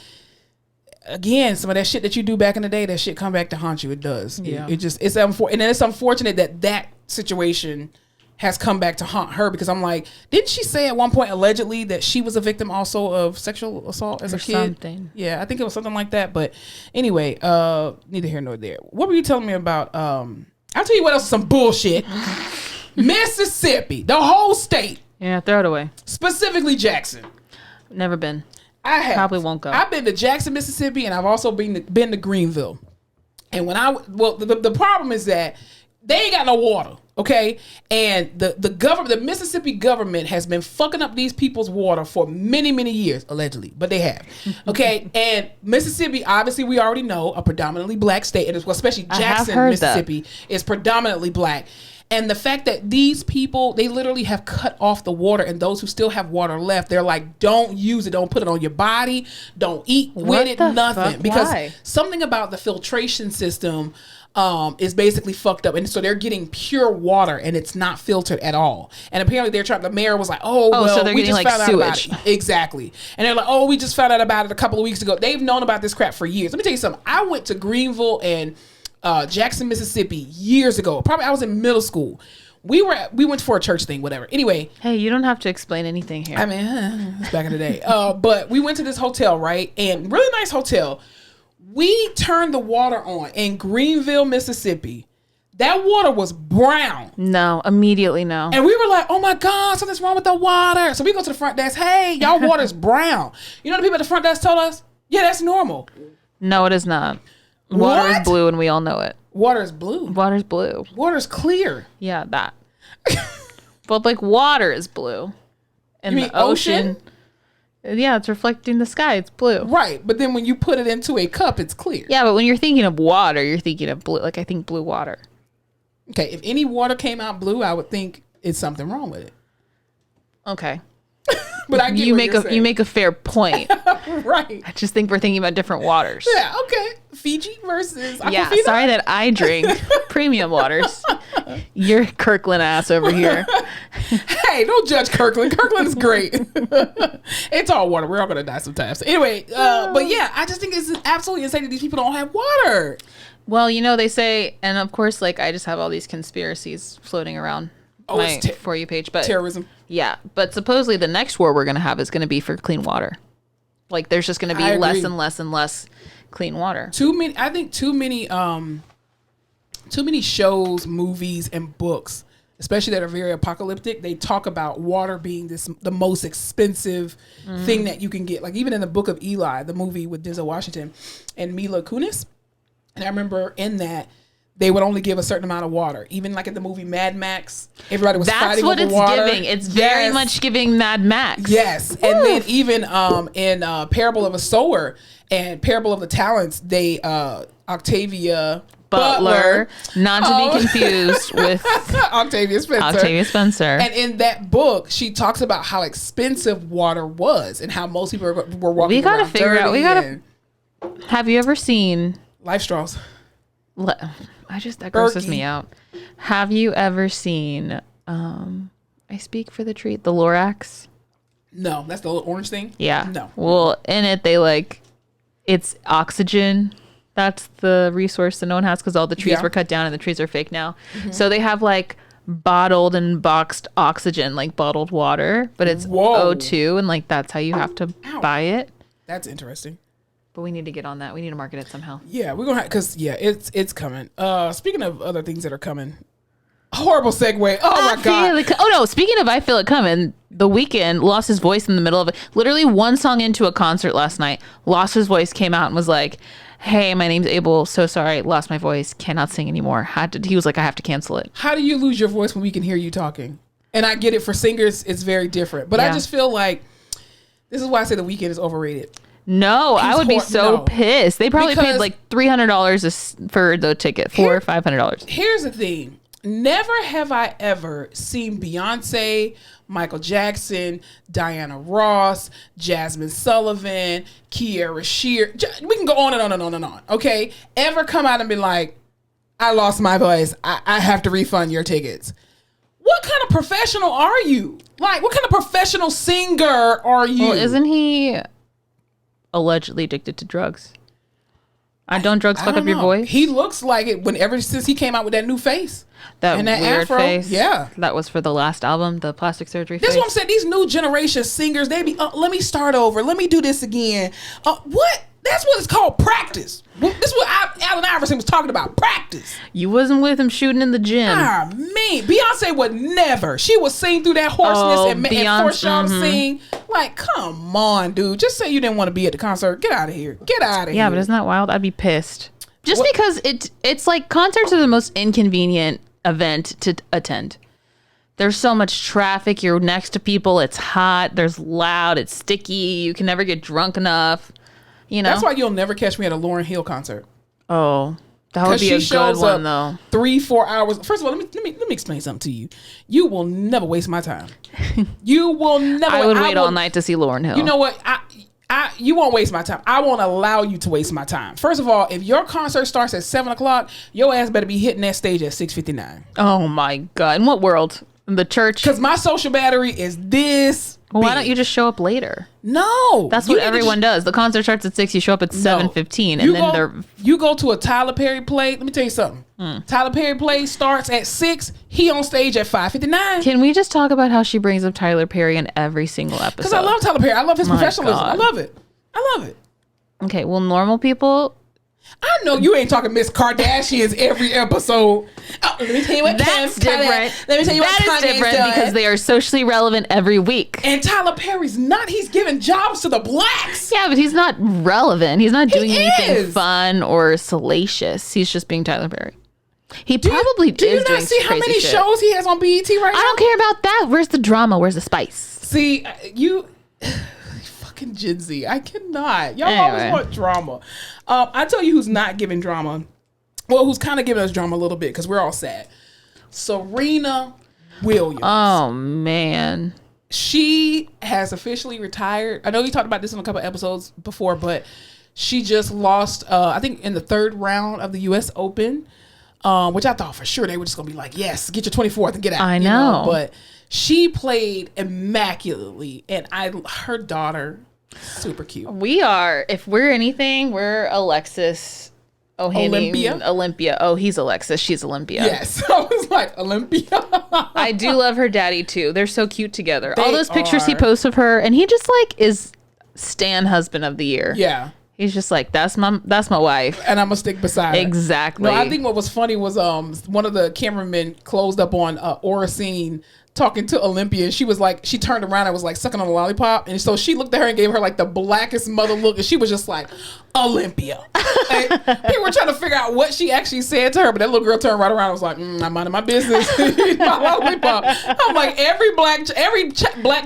again, some of that shit that you do back in the day, that shit come back to haunt you. It does. Yeah. It's unfortunate that situation has come back to haunt her, because I'm like, didn't she say at one point allegedly that she was a victim also of sexual assault as a kid? Something. Yeah, I think it was something like that. But anyway, neither here nor there. What were you telling me about? I'll tell you what else is some bullshit. Mississippi, the whole state. Yeah, throw it away. Specifically Jackson. Never been. I have. Probably won't go. I've been to Jackson, Mississippi, and I've also been to Greenville. And the problem is that they ain't got no water, okay? And the Mississippi government has been fucking up these people's water for many, many years, allegedly, but they have, okay? And Mississippi, obviously, we already know, a predominantly black state, and especially Jackson, Mississippi, is predominantly black. And the fact that these people, they literally have cut off the water, and those who still have water left, they're like, don't use it, don't put it on your body, don't eat with it, nothing. Fuck? Because something about the filtration system is basically fucked up, and so they're getting pure water, and it's not filtered at all. And apparently, the mayor was like, so they're getting like sewage, exactly. And they're like, we just found out about it a couple of weeks ago. They've known about this crap for years. Let me tell you something. I went to Greenville and Jackson, Mississippi years ago. Probably I was in middle school. We went for a church thing, whatever. Anyway, hey, you don't have to explain anything here. I mean, it's back in the day. But we went to this hotel, right? And really nice hotel. We turned the water on in Greenville, Mississippi. That water was brown. No, immediately no. And we were like, oh my God, something's wrong with the water. So we go to the front desk. Hey, y'all water's brown. You know the people at the front desk told us? Yeah, that's normal. No, it is not. Water is blue, and we all know it. Water is blue. Water's blue. Water's clear. Yeah, that. But like water is blue. And the ocean. Yeah, it's reflecting the sky. It's blue. Right. But then when you put it into a cup, it's clear. Yeah, but when you're thinking of water, you're thinking of blue. Like, I think blue water. Okay. If any water came out blue, I would think it's something wrong with it. Okay. But I get you make a fair point. Right. I just think we're thinking about different waters. Yeah, okay. Fiji versus Aquafina. Yeah, sorry that I drink premium waters. You're Kirkland ass over here. Hey, don't judge Kirkland. Kirkland is great. It's all water. We're all gonna die sometimes. Anyway, but yeah, I just think it's absolutely insane that these people don't have water. Well, they say, and of course, like, I just have all these conspiracies floating around my For You page, but terrorism. Yeah, but supposedly the next war we're going to have is going to be for clean water. Like, there's just going to be less and less and less clean water. Too many shows, movies, and books, especially that are very apocalyptic, they talk about water being the most expensive thing that you can get. Like, even in the Book of Eli, the movie with Denzel Washington and Mila Kunis, and I remember in that, they would only give a certain amount of water. Even like in the movie Mad Max, everybody was fighting over water. That's what it's giving. It's very much giving Mad Max. Yes. Woo. And then even in Parable of a Sower and Parable of the Talents, they Octavia Butler, not to be confused with Octavia Spencer. And in that book, she talks about how expensive water was and how most people were walking We gotta around figure out. Have you ever seen Life Straws? That grosses me out. Have you ever seen I Speak for the Treat, the Lorax? No, that's the little orange thing? Yeah. No. Well, in it, it's oxygen. That's the resource that no one has because all the trees were cut down and the trees are fake now. Mm-hmm. So they have like bottled and boxed oxygen, like bottled water, but it's O2, and like that's how you have to buy it. That's interesting. But we need to get on that. We need to market it somehow. Yeah, we're gonna because it's coming. Speaking of other things that are coming, horrible segue. Oh my god. Speaking of I Feel It Coming, The Weeknd lost his voice in the middle of it. Literally one song into a concert last night, lost his voice, came out and was like, "Hey, my name's Abel. So sorry, lost my voice. Cannot sing anymore." He was like, "I have to cancel it." How do you lose your voice when we can hear you talking? And I get it, for singers, it's very different. But I just feel like this is why I say The Weeknd is overrated. No, I would be so pissed. They probably paid like $300 for the ticket, $400 or $500. Here's the thing. Never have I ever seen Beyonce, Michael Jackson, Diana Ross, Jasmine Sullivan, Kiara Shear. We can go on and on and on and on. Okay? Ever come out and be like, I lost my voice. I have to refund your tickets. What kind of professional are you? Like, what kind of professional singer are you? Well, isn't he allegedly addicted to drugs? Don't drugs fuck up your voice? He looks like it since he came out with that new face. That weird afro face. Yeah. That was for the last album, the plastic surgery face. That's what I'm saying. These new generation singers, they be, let me start over. Let me do this again. What? That's what it's called, practice. This is what Allen Iverson was talking about, practice. You wasn't with him shooting in the gym. Ah, man. Beyonce would never. She would sing through that hoarseness and force y'all to sing. Like, come on, dude. Just say you didn't want to be at the concert. Get out of here. Get out of here. Yeah, but isn't that wild? I'd be pissed. Just because it's like concerts are the most inconvenient event to attend. There's so much traffic. You're next to people. It's hot. There's loud. It's sticky. You can never get drunk enough. You know? That's why you'll never catch me at a Lauryn Hill concert. Oh, that would be a good one, though. 3-4 hours. First of all, let me explain something to you. You will never waste my time. You will never. I would wait all night to see Lauryn Hill. You know what? You won't waste my time. I won't allow you to waste my time. First of all, if your concert starts at 7:00, your ass better be hitting that stage at 6:59. Oh my God! In what world? In the church? Because my social battery is this. Well, why don't you just show up later? No, that's what everyone does. The concert starts at 6. You show up at 7:15, and then you go to a Tyler Perry play. Let me tell you something. Tyler Perry play starts at 6. He on stage at 5:59. Can we just talk about how she brings up Tyler Perry in every single episode? Because I love Tyler Perry. I love his professionalism. God. I love it. I love it. Okay, well, normal people. I know you ain't talking Miss Kardashians every episode. Oh, let me tell you what that's different. Let me tell you what Kanye's different because they are socially relevant every week. And Tyler Perry's not. He's giving jobs to the blacks. Yeah, but he's not relevant. He's not doing anything fun or salacious. He's just being Tyler Perry. He probably is doing crazy shit. Do you not see how many shows he has on BET right now? I don't care about that. Where's the drama? Where's the spice? See, you... Gen Z. I cannot. Y'all always want drama. I tell you who's not giving drama. Well, who's kind of giving us drama a little bit because we're all sad. Serena Williams. Oh, man. She has officially retired. I know you talked about this in a couple episodes before, but she just lost, I think, in the 3rd round of the U.S. Open, which I thought for sure they were just going to be like, yes, get your 24th and get out. I know. But she played immaculately, and her daughter... super cute. If we're anything, we're Alexis Ohanian. Olympia. Oh, he's Alexis. She's Olympia. Yes. I was like, Olympia. I do love her daddy too. They're so cute together. All those pictures he posts of her, and he just like is Stan husband of the year. Yeah. He's just like, that's my wife. And I'm going to stick beside her. Exactly. No, I think what was funny was one of the cameramen closed up on Oracene talking to Olympia, and she was like, she turned around and was like sucking on a lollipop, and so she looked at her and gave her like the blackest mother look, and she was just like, Olympia. And people were trying to figure out what she actually said to her, but that little girl turned right around and was like, I'm minding my business. My lollipop. I'm like, every black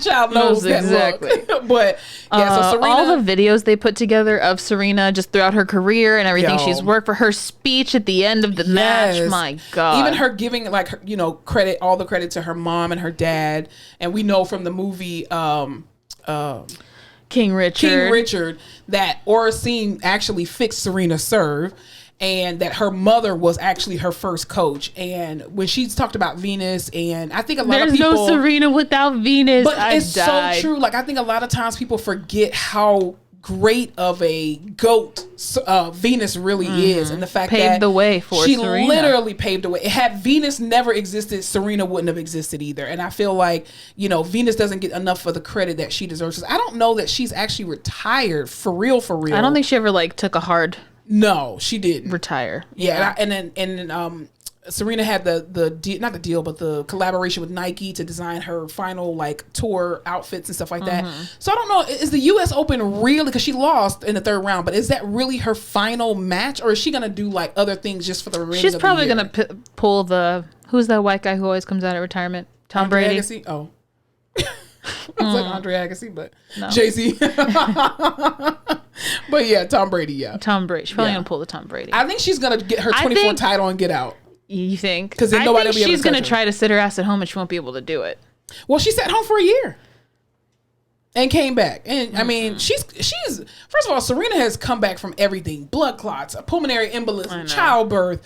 child knows that exactly. Look. But yeah, so Serena, all the videos they put together of Serena just throughout her career and everything she's worked for, her speech at the end of the match, my God. Even her giving like credit, all the credit to her mom and her dad, and we know from the movie King Richard that Oracene actually fixed Serena's serve, and that her mother was actually her first coach. And when she's talked about Venus, and I think a lot of people... There's no Serena without Venus. But it's so true. Like, I think a lot of times people forget how great of a GOAT Venus really is, and the fact paved that the way for she Serena. Literally paved the way. Had Venus never existed, Serena wouldn't have existed either. And I feel like Venus doesn't get enough of the credit that she deserves. I don't know that she's actually retired for real. I don't think she ever took a hard. No, she didn't retire. Yeah, and then Serena had not the deal, but the collaboration with Nike to design her final tour outfits and stuff like that. So I don't know, is the U.S. Open really, because she lost in the 3rd round, but is that really her final match, or is she gonna do other things just for the remainder? She's probably gonna pull who's that white guy who always comes out at retirement? Tom Andre Brady. Agassi? Oh. I was like Andre Agassi, but no. Jay-Z. But yeah, Tom Brady. Yeah, Tom Brady. She's probably gonna pull the Tom Brady. I think she's gonna get her 24 title and get out. You think? Because I think she's going to try to sit her ass at home and she won't be able to do it. Well, she sat home for a year. And came back. And I mean, she's first of all, Serena has come back from everything. Blood clots, a pulmonary embolism, childbirth,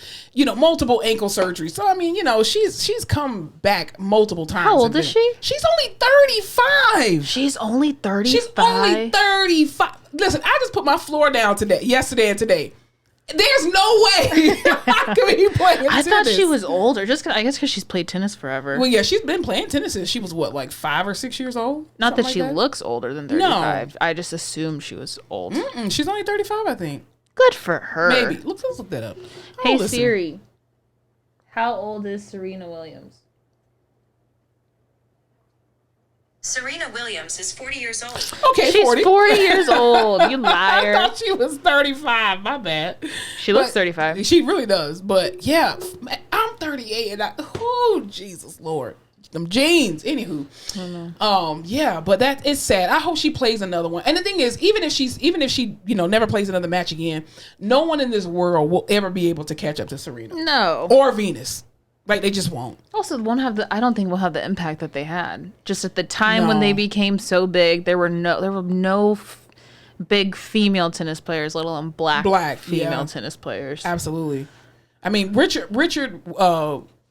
multiple ankle surgery. So I mean, she's come back multiple times. How old is she? She's only 35. She's only 35. She's only 35. Listen, I just put my floor down yesterday and today. There's no way I could be playing tennis. I thought she was older, I guess because she's played tennis forever. Well, yeah, she's been playing tennis since she was like 5 or 6 years old. Not that she looks older than 35. No. I just assumed she was old. She's only 35, I think. Good for her. Maybe. Let's look that up. Hey Siri, how old is Serena Williams? Serena Williams is 40 years old. Okay, she's 40. 40 years old. You liar. I thought she was 35. My bad. She looks 35. She really does. But yeah, I'm 38 and oh, Jesus Lord. Them jeans. Anywho. Yeah, but that is sad. I hope she plays another one. And the thing is, even if she never plays another match again, no one in this world will ever be able to catch up to Serena. No. Or Venus. Like, they just won't. Also, I don't think we'll have the impact that they had. Just at the time when they became so big, there were no big female tennis players, let alone black female tennis players. Absolutely. I mean, Richard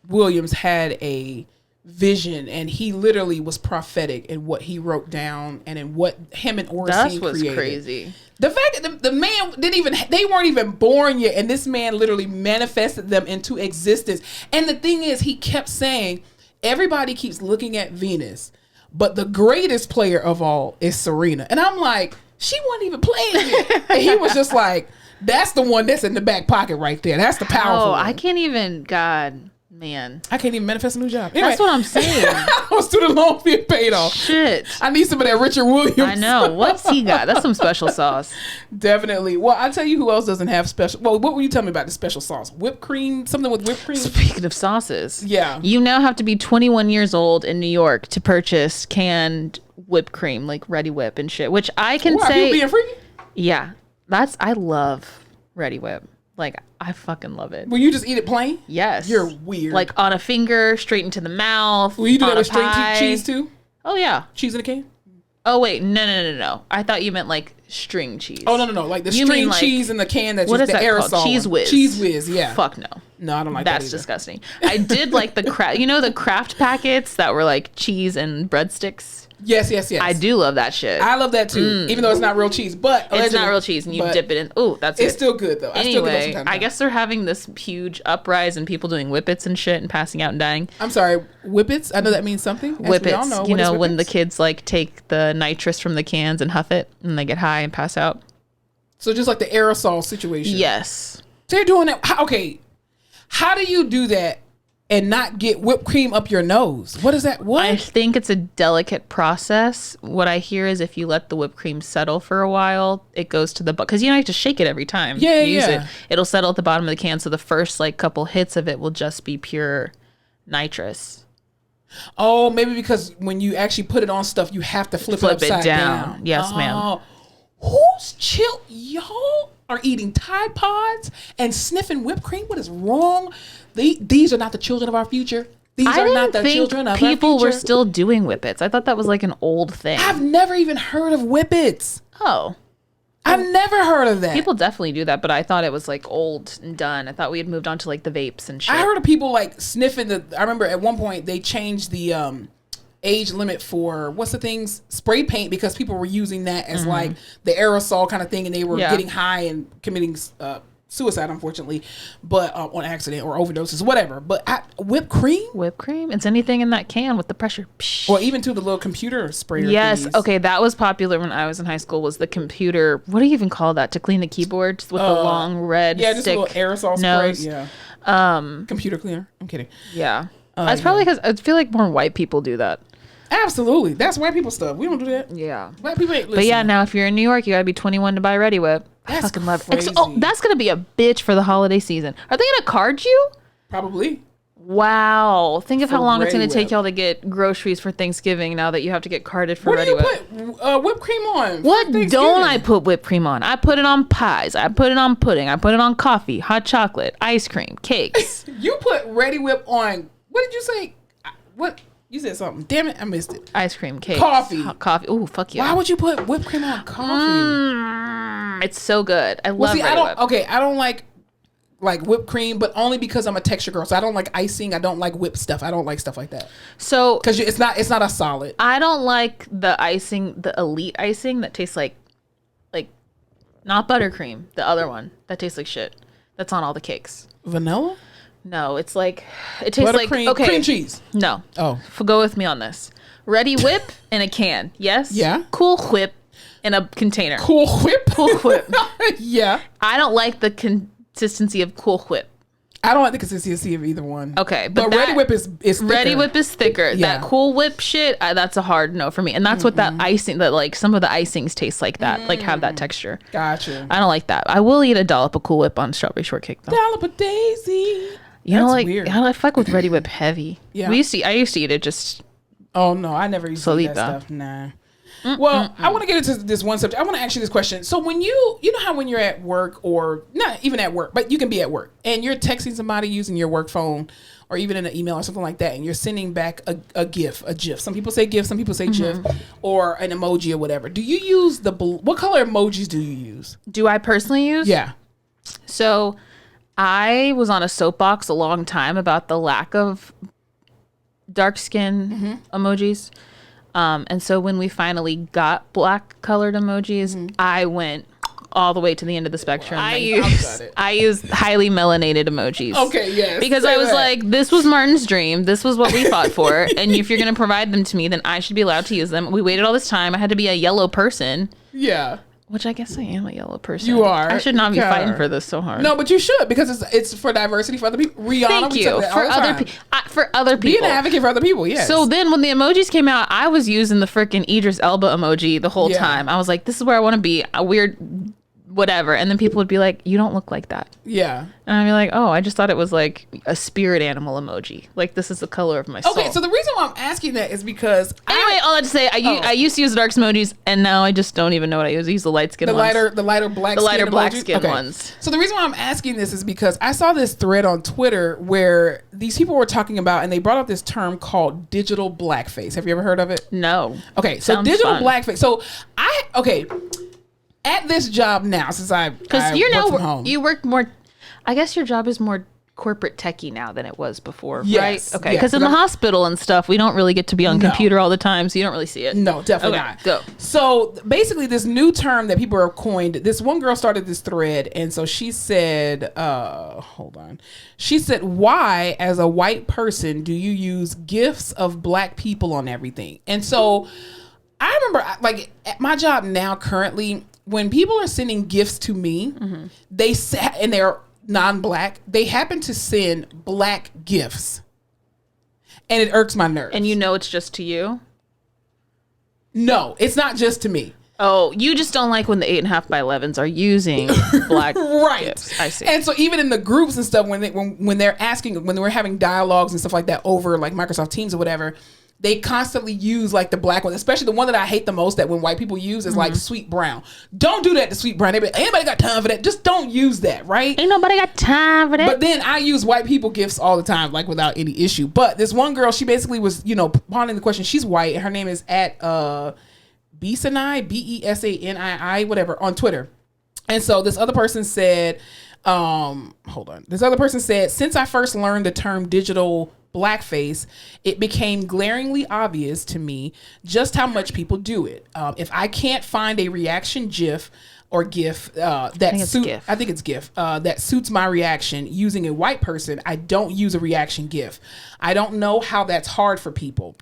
Williams had a vision, and he literally was prophetic in what he wrote down and in what him and Oracene created. That was crazy. The fact that the man they weren't even born yet, and this man literally manifested them into existence. And the thing is, he kept saying, everybody keeps looking at Venus, but the greatest player of all is Serena. And I'm like, she wasn't even playing yet. And he was just like, that's the one that's in the back pocket right there. That's the powerful one. I can't even, God. Man, I can't even manifest a new job. Anyway, that's what I'm saying. My student loan being paid off. Shit. I need some of that Richard Williams. I know. What's he got? That's some special sauce. Definitely. Well, I'll tell you who else doesn't have special. Well, what were you telling me about the special sauce? Whipped cream? Something with whipped cream? Speaking of sauces. Yeah. You now have to be 21 years old in New York to purchase canned whipped cream, like Ready Whip and shit, which I can say. Are you being freaky? Yeah. I love Ready Whip. Like, I fucking love it. Will you just eat it plain? Yes. You're weird. Like, on a finger, straight into the mouth. Will you do that with straight cheese, too? Oh, yeah. Cheese in a can? Oh, wait. No. I thought you meant, like, string cheese. Oh, no. Like, the string cheese in the can that's just the aerosol. Called? Cheese Whiz. Cheese Whiz, yeah. Fuck no. No, I don't like that. That's disgusting. I did like the the Kraft packets that were, like, cheese and breadsticks. Yes. I do love that shit. I love that too, even though it's not real cheese. But it's not real cheese, and you dip it in. Oh, that's it's still good though. Anyway, I guess they're having this huge uprise and people doing whippets and shit and passing out and dying. I'm sorry, whippets. I know that means something. Whippets. When the kids like take the nitrous from the cans and huff it, and they get high and pass out. So just like the aerosol situation. Yes, they're doing it. Okay, how do you do that and not get whipped cream up your nose? What is that? What? I think it's a delicate process. What I hear is if you let the whipped cream settle for a while, it goes to the because you don't have to shake it every time you use it. It'll settle at the bottom of the can, so the first like couple hits of it will just be pure nitrous. Oh, maybe because when you actually put it on stuff, you have to flip it upside down. Yes, ma'am. Who's chill? Y'all are eating Tide Pods and sniffing whipped cream? What is wrong? These are not the children of our future. These are not the children of our future. People were still doing whippets. I thought that was like an old thing. I've never even heard of whippets. Oh. I've never heard of that. People definitely do that, but I thought it was like old and done. I thought we had moved on to like the vapes and shit. I heard of people like sniffing I remember at one point they changed the age limit for spray paint because people were using that as like the aerosol kind of thing, and they were getting high and committing suicide, unfortunately, but on accident or overdoses, whatever. But whipped cream, it's anything in that can with the pressure, or even to the little computer sprayer. Yes, okay, that was popular when I was in high school. Was the computer? What do you even call that to clean the keyboard with the long red stick? Just a little aerosol nose. Spray. Yeah, computer cleaner. I'm kidding. Yeah, that's probably because I feel like more white people do that. Absolutely. That's white people stuff. We don't do that. Yeah. White people ain't listening. But yeah, now if you're in New York, you gotta be 21 to buy Ready Whip. I fucking love it. Oh, that's gonna be a bitch for the holiday season. Are they gonna card you? Probably. Wow. Think of how long it's gonna take y'all to get groceries for Thanksgiving now that you have to get carded for Ready Whip. What do you put whipped cream on? What don't I put whipped cream on? I put it on pies. I put it on pudding. I put it on coffee, hot chocolate, ice cream, cakes. You put Ready Whip on, what did you say? What? You said something. Damn it, I missed it. Ice cream, cake, Coffee. hot coffee. Ooh, fuck yeah. Why would you put whipped cream on coffee? It's so good. I love I Whip. don't like whipped cream, but only because I'm a texture girl. So I don't like icing. I don't like whipped stuff. I don't like stuff like that. So because it's not a solid. I don't like the icing, the elite icing that tastes like not buttercream. The other one that tastes like shit. That's on all the cakes. Vanilla? No, it's like it tastes like cream cheese. No. Oh, Go with me on this. Ready Whip in a can. Yes. Yeah. Cool Whip in a container. Cool Whip. Cool Whip. Yeah. I don't like the consistency of Cool Whip. I don't like the consistency of either one. Okay, but Ready Whip is thicker. Ready Whip is thicker. Yeah. That Cool Whip shit, that's a hard no for me. And that's what that icing, that like some of the icings taste like that, like have that texture. Gotcha. I don't like that. I will eat a dollop of Cool Whip on strawberry shortcake though. Dollop of Daisy. You know, That's like weird. I fuck with Ready Whip heavy. Yeah. I used to eat it just. Oh no, I never used to eat that stuff. Nah. Well, I want to get into this one subject. I want to ask you this question. So when you know how when you're at work, or not even at work, but you can be at work and you're texting somebody using your work phone or even in an email or something like that, and you're sending back a GIF. Some people say GIF, some people say GIF, or an emoji or whatever. Do you use what color emojis do you use? Do I personally use? Yeah. So I was on a soapbox a long time about the lack of dark skin emojis. And so when we finally got black colored emojis, I went all the way to the end of the spectrum. I used highly melanated emojis. Okay, yes. Because I was like, this was Martin's dream. This was what we fought for. And if you're going to provide them to me, then I should be allowed to use them. We waited all this time. I had to be a yellow person. Yeah. Which I guess I am a yellow person. You are. I should not be fighting for this so hard. No, but you should, because it's for diversity for other people. Rihanna, thank you for other people. Be an advocate for other people. Yes. So then, when the emojis came out, I was using the freaking Idris Elba emoji the whole time. I was like, "This is where I want to be." A weird, whatever. And then people would be like, "You don't look like that." Yeah. And I'd be like, "Oh, I just thought it was like a spirit animal emoji. Like this is the color of my soul." Okay, so the reason why I'm asking that is because anyway, all that to say, I used to use the dark emojis, and now I just don't even know what I use. I use the light skin ones. The lighter black skin ones. So the reason why I'm asking this is because I saw this thread on Twitter where these people were talking about, and they brought up this term called digital blackface. Have you ever heard of it? No. Okay, so Sounds digital fun. blackface. So at this job now, since I work from home. You work more. I guess your job is more corporate techie now than it was before, yes, right? Okay, yes, because in the hospital and stuff, we don't really get to be on computer all the time, so you don't really see it. No, definitely not. Go. So basically, this new term that people have coined. This one girl started this thread, and so she said, "Hold on." She said, "Why, as a white person, do you use GIFs of black people on everything?" And so I remember, like, at my job now, currently, when people are sending gifts to me, they say, and they're non-black, they happen to send black gifts, and it irks my nerves. And you know it's just to you? No, it's not just to me. Oh, you just don't like when the 8.5 by 11s are using black gifts. I see. And so even in the groups and stuff, when they're asking, when we're having dialogues and stuff like that over like Microsoft Teams or whatever, they constantly use like the black ones, especially the one that I hate the most that when white people use is like sweet brown. Don't do that to sweet brown. Anybody got time for that? Just don't use that, right? Ain't nobody got time for that. But then I use white people gifts all the time, like without any issue. But this one girl, she basically was, pondering the question. She's white, and her name is at Besanai, Besanii, whatever, on Twitter. And so this other person said, This other person said, since I first learned the term digital blackface, it became glaringly obvious to me just how much people do it. If I can't find a reaction GIF or GIF that suits my reaction using a white person, I don't use a reaction GIF. I don't know how that's hard for people.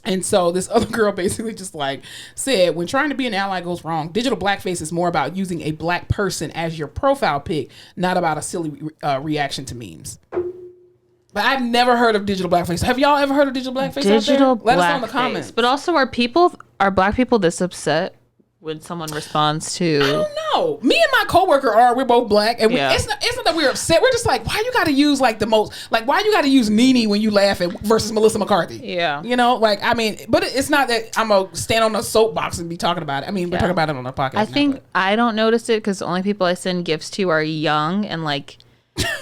And so this other girl basically just like said, when trying to be an ally goes wrong, digital blackface is more about using a black person as your profile pic, not about a silly reaction to memes. But I've never heard of digital blackface. Have y'all ever heard of digital blackface? Digital blackface. Let us know in the comments. But also, are black people this upset when someone responds to? I don't know. Me and my coworker we're both black, and it's not that we're upset. We're just like, why you got to use like the most, like why you got to use Nene when you laugh at versus Melissa McCarthy? Yeah, but it's not that I'm gonna stand on a soapbox and be talking about it. I mean, we're talking about it on our podcast. I think I don't notice it because the only people I send gifts to are young and like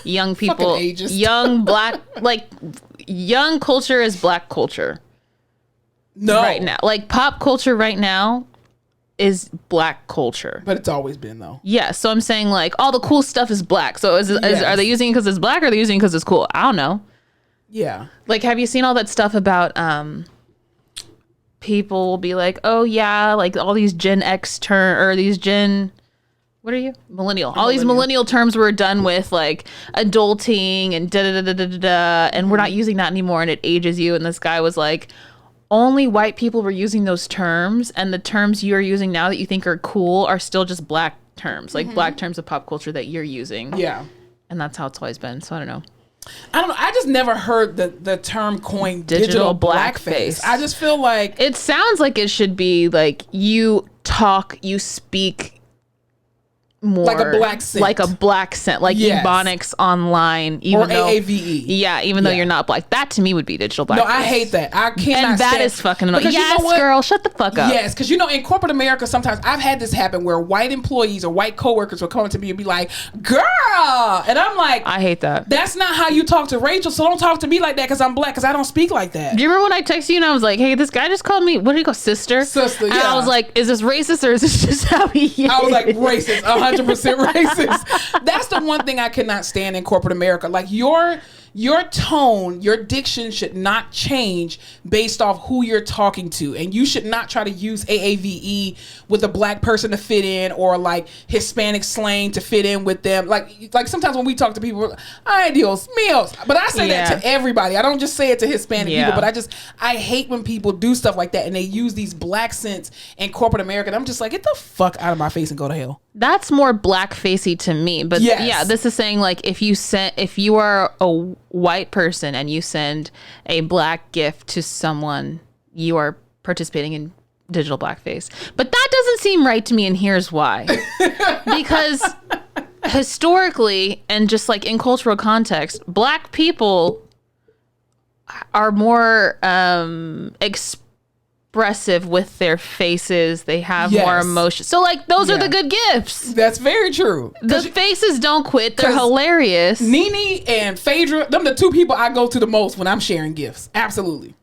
young people, young black, like young culture is black culture. No. right now. Like pop culture right now is black culture. But it's always been though. Yeah, so I'm saying like all the cool stuff is black. So are they using it because it's black or are they using it because it's cool? I don't know. Yeah. Like, have you seen all that stuff about people will be like, oh yeah, like all these Gen X what are you? Millennial. All these millennial terms were done with like adulting and and we're not using that anymore and it ages you. And this guy was like, only white people were using those terms, and the terms you're using now that you think are cool are still just black terms, like black terms of pop culture that you're using. Yeah. And that's how it's always been. So I don't know. I just never heard the term coined digital blackface. I just feel like it sounds like it should be like you speak more like a black scent, like Ebonics online, even though AAVE. Yeah, even though you're not black. That to me would be digital blackface. No, I hate that. I cannot. And that is fucking annoying. Yes, you know what? girl, shut the fuck up. Yes, because in corporate America, sometimes I've had this happen where white employees or white coworkers will come to me and be like, "Girl," and I'm like, I hate that. That's not how you talk to Rachel. So don't talk to me like that because I'm black. Because I don't speak like that. Do you remember when I texted you and I was like, "Hey, this guy just called me. What did he go, sister?" Sister. Yeah. And I was like, "Is this racist or is this just how he is?" I was like, racist, 100% racist. That's the one thing I cannot stand in corporate America. Like your tone, your diction should not change based off who you're talking to, and you should not try to use AAVE with a black person to fit in, or like Hispanic slang to fit in with them. Like sometimes when we talk to people, ay Dios míos, but I say that to everybody. I don't just say it to Hispanic people, but I hate when people do stuff like that and they use these black scents in corporate America. And I'm just like, get the fuck out of my face and go to hell. That's more blackfacey to me, but yeah, this is saying like if you are a white person and you send a black gift to someone, you are participating in digital blackface. But that doesn't seem right to me, and here's why. Because historically and just like in cultural context, black people are more expressive with their faces. They have more emotion. So like those are the good gifts. That's very true. The faces don't quit. They're hilarious. Nene and Phaedra, them the two people I go to the most when I'm sharing gifts. Absolutely.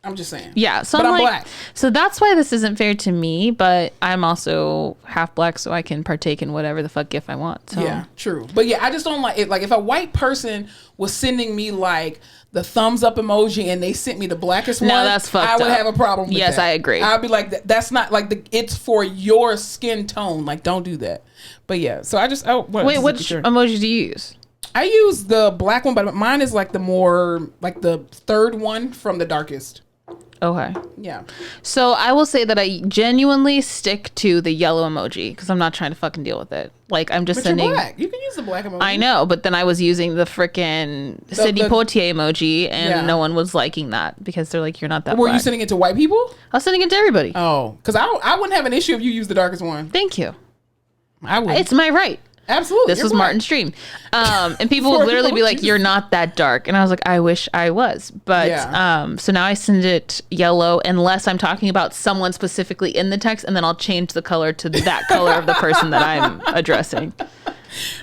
I'm just saying. Yeah. So but I'm like, black. So that's why this isn't fair to me, but I'm also half black, so I can partake in whatever the fuck gift I want. So. Yeah, true. But yeah, I just don't like it. Like if a white person was sending me like the thumbs up emoji and they sent me the blackest one, that's fucked I would up. have a problem with that. Yes, I agree. I'd be like, that's not like it's for your skin tone. Like, don't do that. But yeah, so I just wait, which emoji do you use? I use the black one, but mine is like the more like the third one from the darkest. Okay. Yeah. So I will say that I genuinely stick to the yellow emoji because I'm not trying to fucking deal with it. Like I'm just sending. You're black. You can use the black emoji. I know, but then I was using the freaking Sidney Poitier emoji, and no one was liking that because they're like, "You're not that." Were black. you sending it to white people? I was sending it to everybody. Oh, because I wouldn't have an issue if you used the darkest one. Thank you. I would. It's my right. Absolutely. This was Martin's dream. And people would literally be like, "You're not that dark." And I was like, "I wish I was." But so now I send it yellow unless I'm talking about someone specifically in the text, and then I'll change the color to that color of the person that I'm addressing.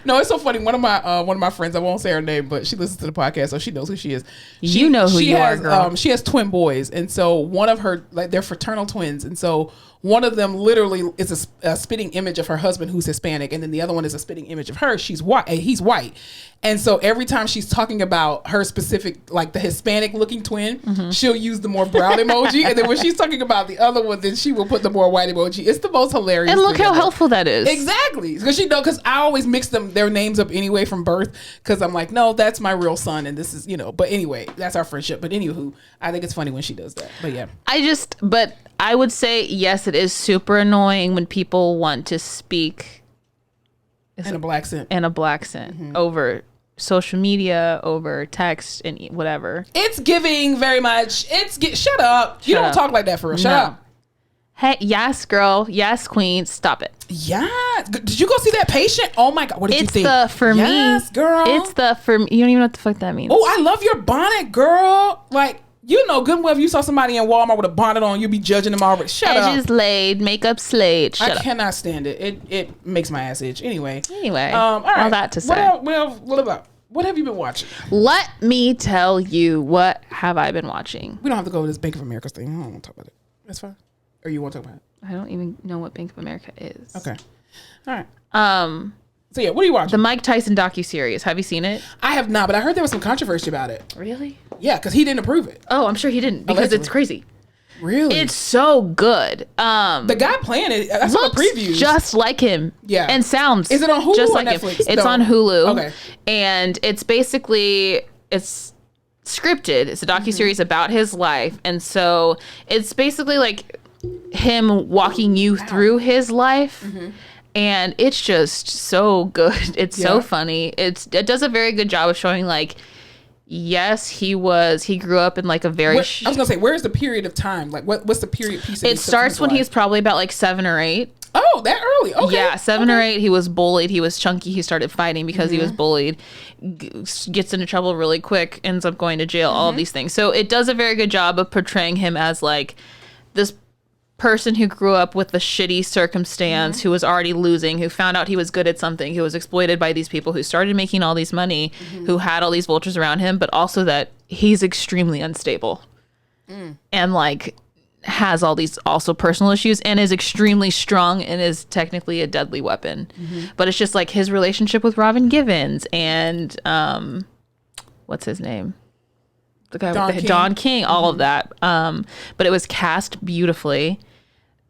No, it's so funny. One of my friends, I won't say her name, but she listens to the podcast, so she knows who she is. You know who you are, girl. She has twin boys, and so one of her, like, they're fraternal twins, and so one of them literally is a spitting image of her husband, who's Hispanic, and then the other one is a spitting image of her. She's white. He's white. And so every time she's talking about her specific, like the Hispanic looking twin, she'll use the more brown emoji. And then when she's talking about the other one, then she will put the more white emoji. It's the most hilarious. And look how helpful that is. Exactly. Because I always mix their names up anyway from birth. Because I'm like, no, that's my real son. And this is, but anyway, that's our friendship. But anywho, I think it's funny when she does that. But yeah. But I would say, yes, it is super annoying when people want to speak in a black scent. Over social media, over text, and whatever. It's giving very much. Shut up. You don't talk like that for real. Shut up. Hey, yes, girl. Yes, queen. Stop it. Yeah. Did you go see that patient? Oh my God. What did you think? It's the for me. Yes, girl. It's the for me. You don't even know what the fuck that means. Oh, I love your bonnet, girl. Like, you know good and well if you saw somebody in Walmart with a bonnet on, you'd be judging them already. Shut up. Edges laid, makeup slayed. Shut up. I cannot stand it. It makes my ass itch. Anyway. All right. All that to say. What about? What have you been watching? Let me tell you, what have I been watching? We don't have to go to this Bank of America thing. I don't want to talk about it. That's fine. Or you want to talk about it? I don't even know what Bank of America is. Okay. All right. So yeah, what are you watching? The Mike Tyson docuseries. Have you seen it? I have not, but I heard there was some controversy about it. Really? Yeah, because he didn't approve it. Oh, I'm sure he didn't because Allegedly. it's crazy. Really? It's so good. The guy playing it, I saw the previews. Just like him. Yeah. And sounds Is it on Hulu just or like Netflix? him. It's No. on Hulu. Okay. And it's basically, it's scripted. It's a docuseries about his life. And so it's basically like him walking you through his life. And it's just so good. It's so funny. It does a very good job of showing like, yes, he grew up in like a very... I was going to say, where's the period of time? Like what's the period piece of It starts when he's probably about like 7 or 8. Oh, that early. Okay. Yeah, 7 or 8. He was bullied. He was chunky. He started fighting because he was bullied. Gets into trouble really quick. Ends up going to jail. All of these things. So it does a very good job of portraying him as like this person who grew up with a shitty circumstance, who was already losing, who found out he was good at something, who was exploited by these people, who started making all these money, who had all these vultures around him, but also that he's extremely unstable and like has all these also personal issues and is extremely strong and is technically a deadly weapon. But it's just like his relationship with Robin Givens and what's his name? The guy with Don King, all of that. But it was cast beautifully.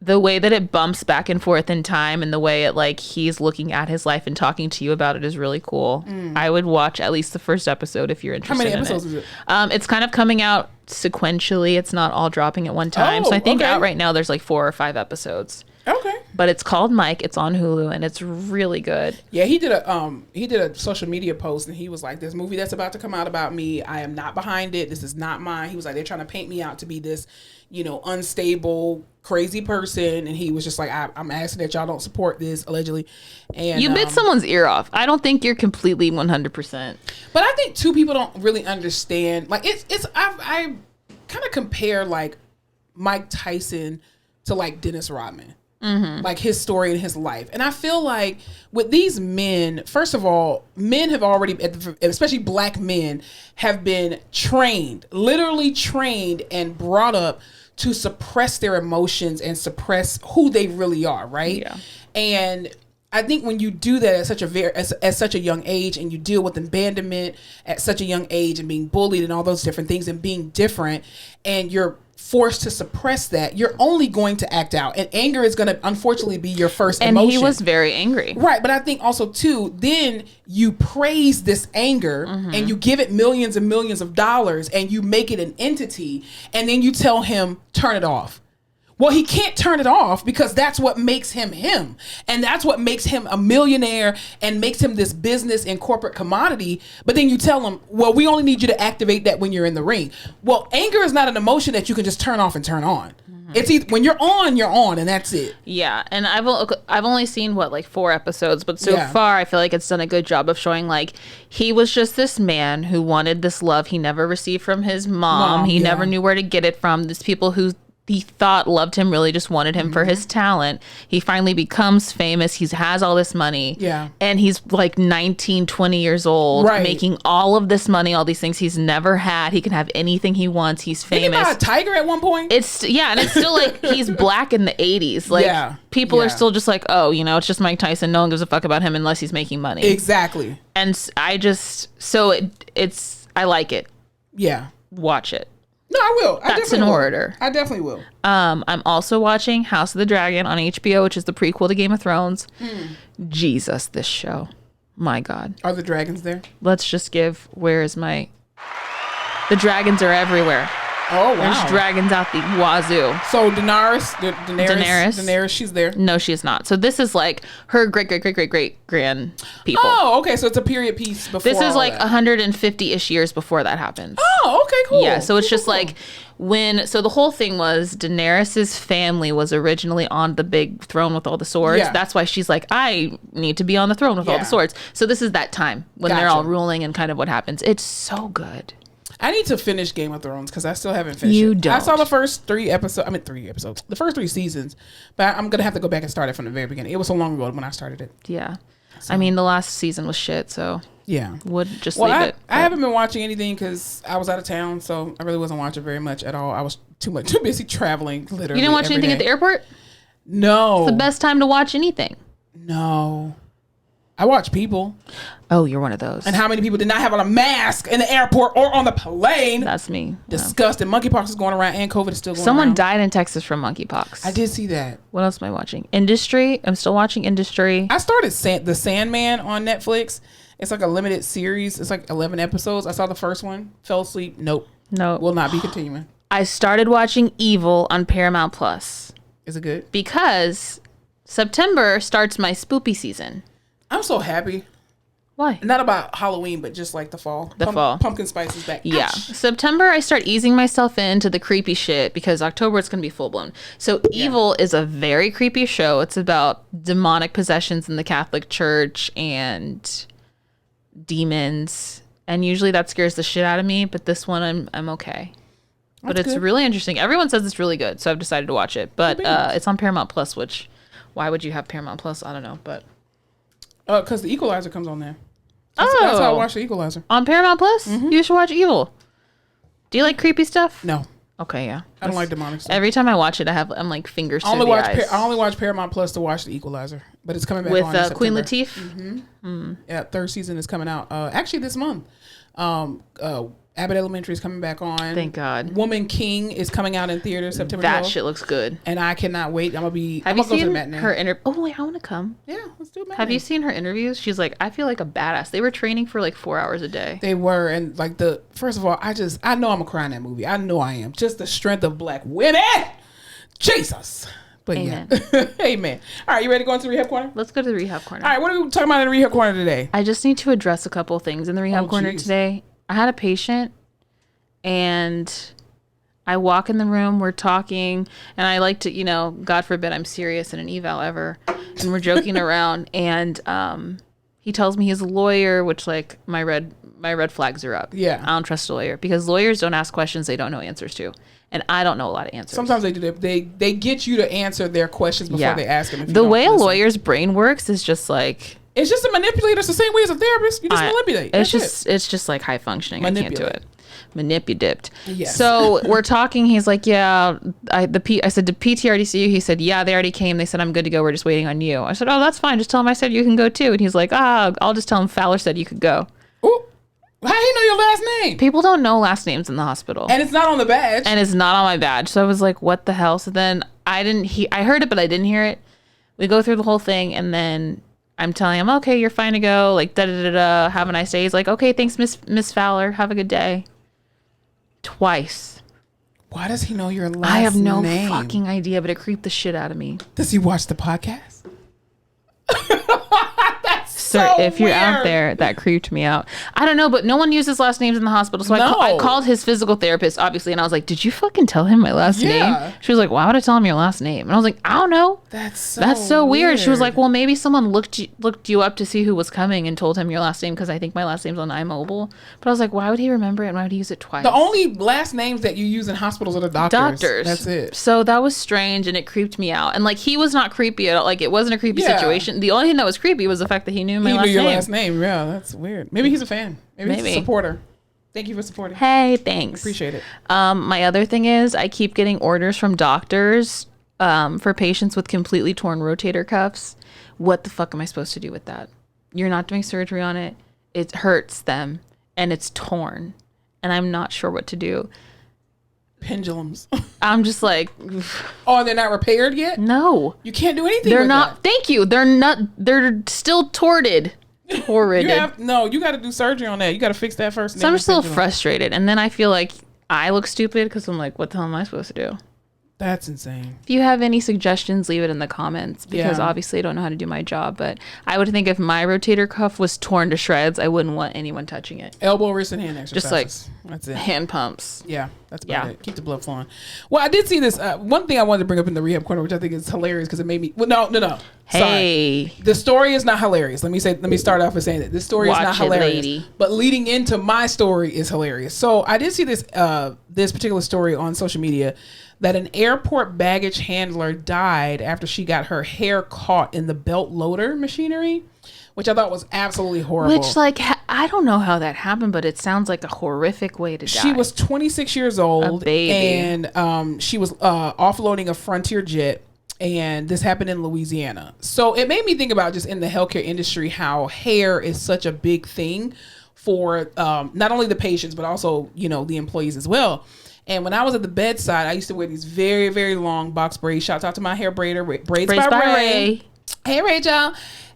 The way that it bumps back and forth in time and the way it like he's looking at his life and talking to you about it is really cool. I would watch at least the first episode if you're interested. How many episodes is it? It's kind of coming out sequentially. It's not all dropping at one time. So I think out right now there's like 4 or 5 episodes. Okay. But it's called Mike. It's on Hulu and it's really good. Yeah, he did a social media post and he was like, "This movie that's about to come out about me, I am not behind it. This is not mine." He was like, "They're trying to paint me out to be this, unstable, crazy person." And he was just like, I'm asking that y'all don't support this, allegedly. And You bit someone's ear off. I don't think you're completely 100%. But I think two people don't really understand. Like I kind of compare like Mike Tyson to like Dennis Rodman. Like his story and his life. And I feel like with these men, first of all, men have already, especially black men, have been literally trained and brought up to suppress their emotions and suppress who they really are, right? Yeah. And I think when you do that at such a young age, and you deal with abandonment at such a young age and being bullied and all those different things and being different, and you're forced to suppress that, you're only going to act out, and anger is going to unfortunately be your first emotion. And he was very angry. Right, but I think also too, then you praise this anger and you give it millions and millions of dollars and you make it an entity, and then you tell him, turn it off. Well, he can't turn it off because that's what makes him him. And that's what makes him a millionaire and makes him this business and corporate commodity. But then you tell him, well, we only need you to activate that when you're in the ring. Well, anger is not an emotion that you can just turn off and turn on. It's either when you're on, and that's it. Yeah, and I've only seen like 4 episodes, but so far I feel like it's done a good job of showing like he was just this man who wanted this love he never received from his mom. He never knew where to get it from. These people who he thought loved him really just wanted him for his talent. He finally becomes famous. He has all this money. Yeah. And he's like 19, 20 years old, making all of this money, all these things he's never had. He can have anything he wants. He's famous. Didn't he buy a tiger at one point? And it's still like he's black in the 80s. Like people are still just like, oh, it's just Mike Tyson. No one gives a fuck about him unless he's making money. Exactly. And I like it. Yeah. Watch it. No, I will. That's an order. I definitely will. I'm also watching House of the Dragon on HBO, which is the prequel to Game of Thrones. Jesus, this show. My God. Are the dragons there? Let's just give, the dragons are everywhere. Oh, wow. There's dragons out the wazoo. So Daenerys, she's there. No, she is not. So this is like her great grand people. Oh, okay. So it's a period piece before. This is like 150-ish years before that happens. Oh, okay, cool. Yeah, so it's just like so the whole thing was Daenerys's family was originally on the big throne with all the swords. Yeah. That's why she's like, I need to be on the throne with all the swords. So this is that time when they're all ruling and kind of what happens. It's so good. I need to finish Game of Thrones because I still haven't finished it. You don't. I saw the first 3 episodes. The first 3 seasons. But I'm going to have to go back and start it from the very beginning. It was so long ago when I started it. Yeah. So. I mean, the last season was shit, so. Yeah. Would just leave it. I haven't been watching anything because I was out of town, so I really wasn't watching very much at all. I was too busy traveling. Literally, you didn't watch anything at the airport? No. It's the best time to watch anything. No. I watch People. Oh, you're one of those. And how many people did not have on a mask in the airport or on the plane? That's me. Disgusting. Monkeypox is going around and COVID is still going Someone around. died in Texas from monkeypox. I did see that. What else am I watching? Industry. I'm still watching Industry. I started The Sandman on Netflix. It's like a limited series. It's like 11 episodes. I saw the first one. Fell asleep. Nope. Will not be continuing. I started watching Evil on Paramount Plus. Is it good? Because September starts my spoopy season. I'm so happy. Why? Not about Halloween, but just like the fall. Fall. Pumpkin spice is back. Yeah. Ouch. September, I start easing myself into the creepy shit because October it's going to be full blown. So Evil is a very creepy show. It's about demonic possessions in the Catholic Church and demons. And usually that scares the shit out of me. But this one, I'm okay. But That's it's good. really interesting. Everyone says it's really good. So I've decided to watch it. But it's on Paramount Plus, which why would you have Paramount Plus? I don't know. But because the Equalizer comes on there. That's how I watch the Equalizer. On Paramount Plus? Mm-hmm. You should watch Evil. Do you like creepy stuff? No. Okay, yeah. I don't like demonic stuff. Every time I watch it, I'm like fingers to the eyes. I only watch Paramount Plus to watch the Equalizer, but it's coming back with on in Queen September. Latifah. Mm-hmm. Yeah, third season is coming out. Actually, this month. Abbott Elementary is coming back on. Thank God. Woman King is coming out in theaters September 12th. That shit looks good. And I cannot wait. Have you seen her interview? Oh wait, I want to come. Yeah, let's do a matinee. Have you seen her interviews? She's like, I feel like a badass. They were training for like 4 hours a day. They were, and like first of all, I know I'm gonna cry in that movie. I know I am. Just the strength of black women. Jesus. But Amen. Yeah. Amen. All right, you ready to go into the Rehab Corner? Let's go to the Rehab Corner. All right, what are we talking about in the Rehab Corner today? I just need to address a couple things in the Rehab Corner today. I had a patient and I walk in the room, we're talking, and I like to, God forbid I'm serious in an eval ever, and we're joking around, and he tells me he's a lawyer, which like my red flags are up. Yeah. I don't trust a lawyer because lawyers don't ask questions they don't know answers to. And I don't know a lot of answers. Sometimes they do. They get you to answer their questions before they ask them. The way a lawyer's brain works is just like... It's just a manipulator. It's the same way as a therapist. You just manipulate. It's just like high functioning. I can't do it. Manipulated. Yes. So we're talking. He's like, yeah. I said, did PTRD see you? He said, yeah, they already came. They said, I'm good to go. We're just waiting on you. I said, oh, that's fine. Just tell him I said you can go too. And he's like, I'll just tell him Fowler said you could go. Ooh. How do you know your last name? People don't know last names in the hospital. And it's not on the badge. And it's not on my badge. So I was like, what the hell? So then I heard it, but I didn't hear it. We go through the whole thing, and then I'm telling him, okay, you're fine to go. Like, da-da-da-da, have a nice day. He's like, okay, thanks, Miss Fowler. Have a good day. Twice. Why does he know your last name? I have no fucking idea, but it creeped the shit out of me. Does he watch the podcast? Sir, so if you're weird. out there, that creeped me out. I don't know, but no one uses last names in the hospital. So I called his physical therapist, obviously, and I was like, did you fucking tell him my last name? She was like, why would I tell him your last name? And I was like, I don't know. That's so weird. She was like, well, maybe someone looked you up to see who was coming and told him your last name because I think my last name's on iMobile. But I was like, why would he remember it and why would he use it twice? The only last names that you use in hospitals are the doctors. That's it. So that was strange and it creeped me out. And like, he was not creepy at all. Like, it wasn't a creepy situation. The only thing that was creepy was the fact that he knew my last name. Yeah, that's weird. Maybe he's a fan. Maybe he's a supporter. Thank you for supporting. Hey, thanks. Appreciate it. My other thing is I keep getting orders from doctors for patients with completely torn rotator cuffs. What the fuck am I supposed to do with that? You're not doing surgery on it. It hurts them and it's torn. And I'm not sure what to do. Pendulums. I'm just like... Oh, they're not repaired yet? No. You can't do anything They're with not. that. Thank you. They're still torted. Torrid. You got to do surgery on that. You got to fix that first. So I'm just a little frustrated. And then I feel like I look stupid because I'm like, what the hell am I supposed to do? That's insane. If you have any suggestions, leave it in the comments because obviously I don't know how to do my job. But I would think if my rotator cuff was torn to shreds, I wouldn't want anyone touching it. Elbow, wrist, and hand exercises. Just like that's it. Hand pumps. Yeah, that's about it. Keep the blood flowing. Well, I did see this. One thing I wanted to bring up in the Rehab Corner, which I think is hilarious because it made me. Well, no. Hey, sorry. The story is not hilarious. Let me start off with saying that this story is not hilarious. Lady. But leading into my story is hilarious. So I did see this particular story on social media that an airport baggage handler died after she got her hair caught in the belt loader machinery, which I thought was absolutely horrible. Which, like, I don't know how that happened, but it sounds like a horrific way to die. She was 26 years old. A baby. And she was offloading a Frontier jet. And this happened in Louisiana. So it made me think about just in the healthcare industry how hair is such a big thing for not only the patients, but also, the employees as well. And when I was at the bedside, I used to wear these very, very long box braids. Shouts out to my hair braider, Braids by Ray. Hey, Rachel.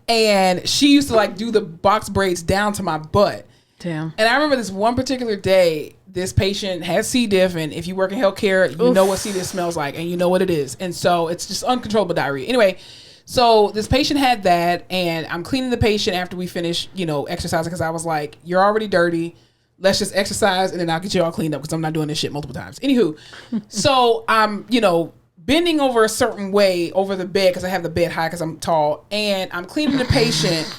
And she used to do the box braids down to my butt. Damn. And I remember this one particular day, this patient had C. diff, and if you work in healthcare, you know what C. diff smells like, and you know what it is. And so it's just uncontrollable diarrhea. Anyway, so this patient had that, and I'm cleaning the patient after we finish, exercising, because I was like, you're already dirty. Let's just exercise, and then I'll get you all cleaned up, because I'm not doing this shit multiple times. Anywho, so I'm, bending over a certain way over the bed, because I have the bed high because I'm tall, and I'm cleaning the patient,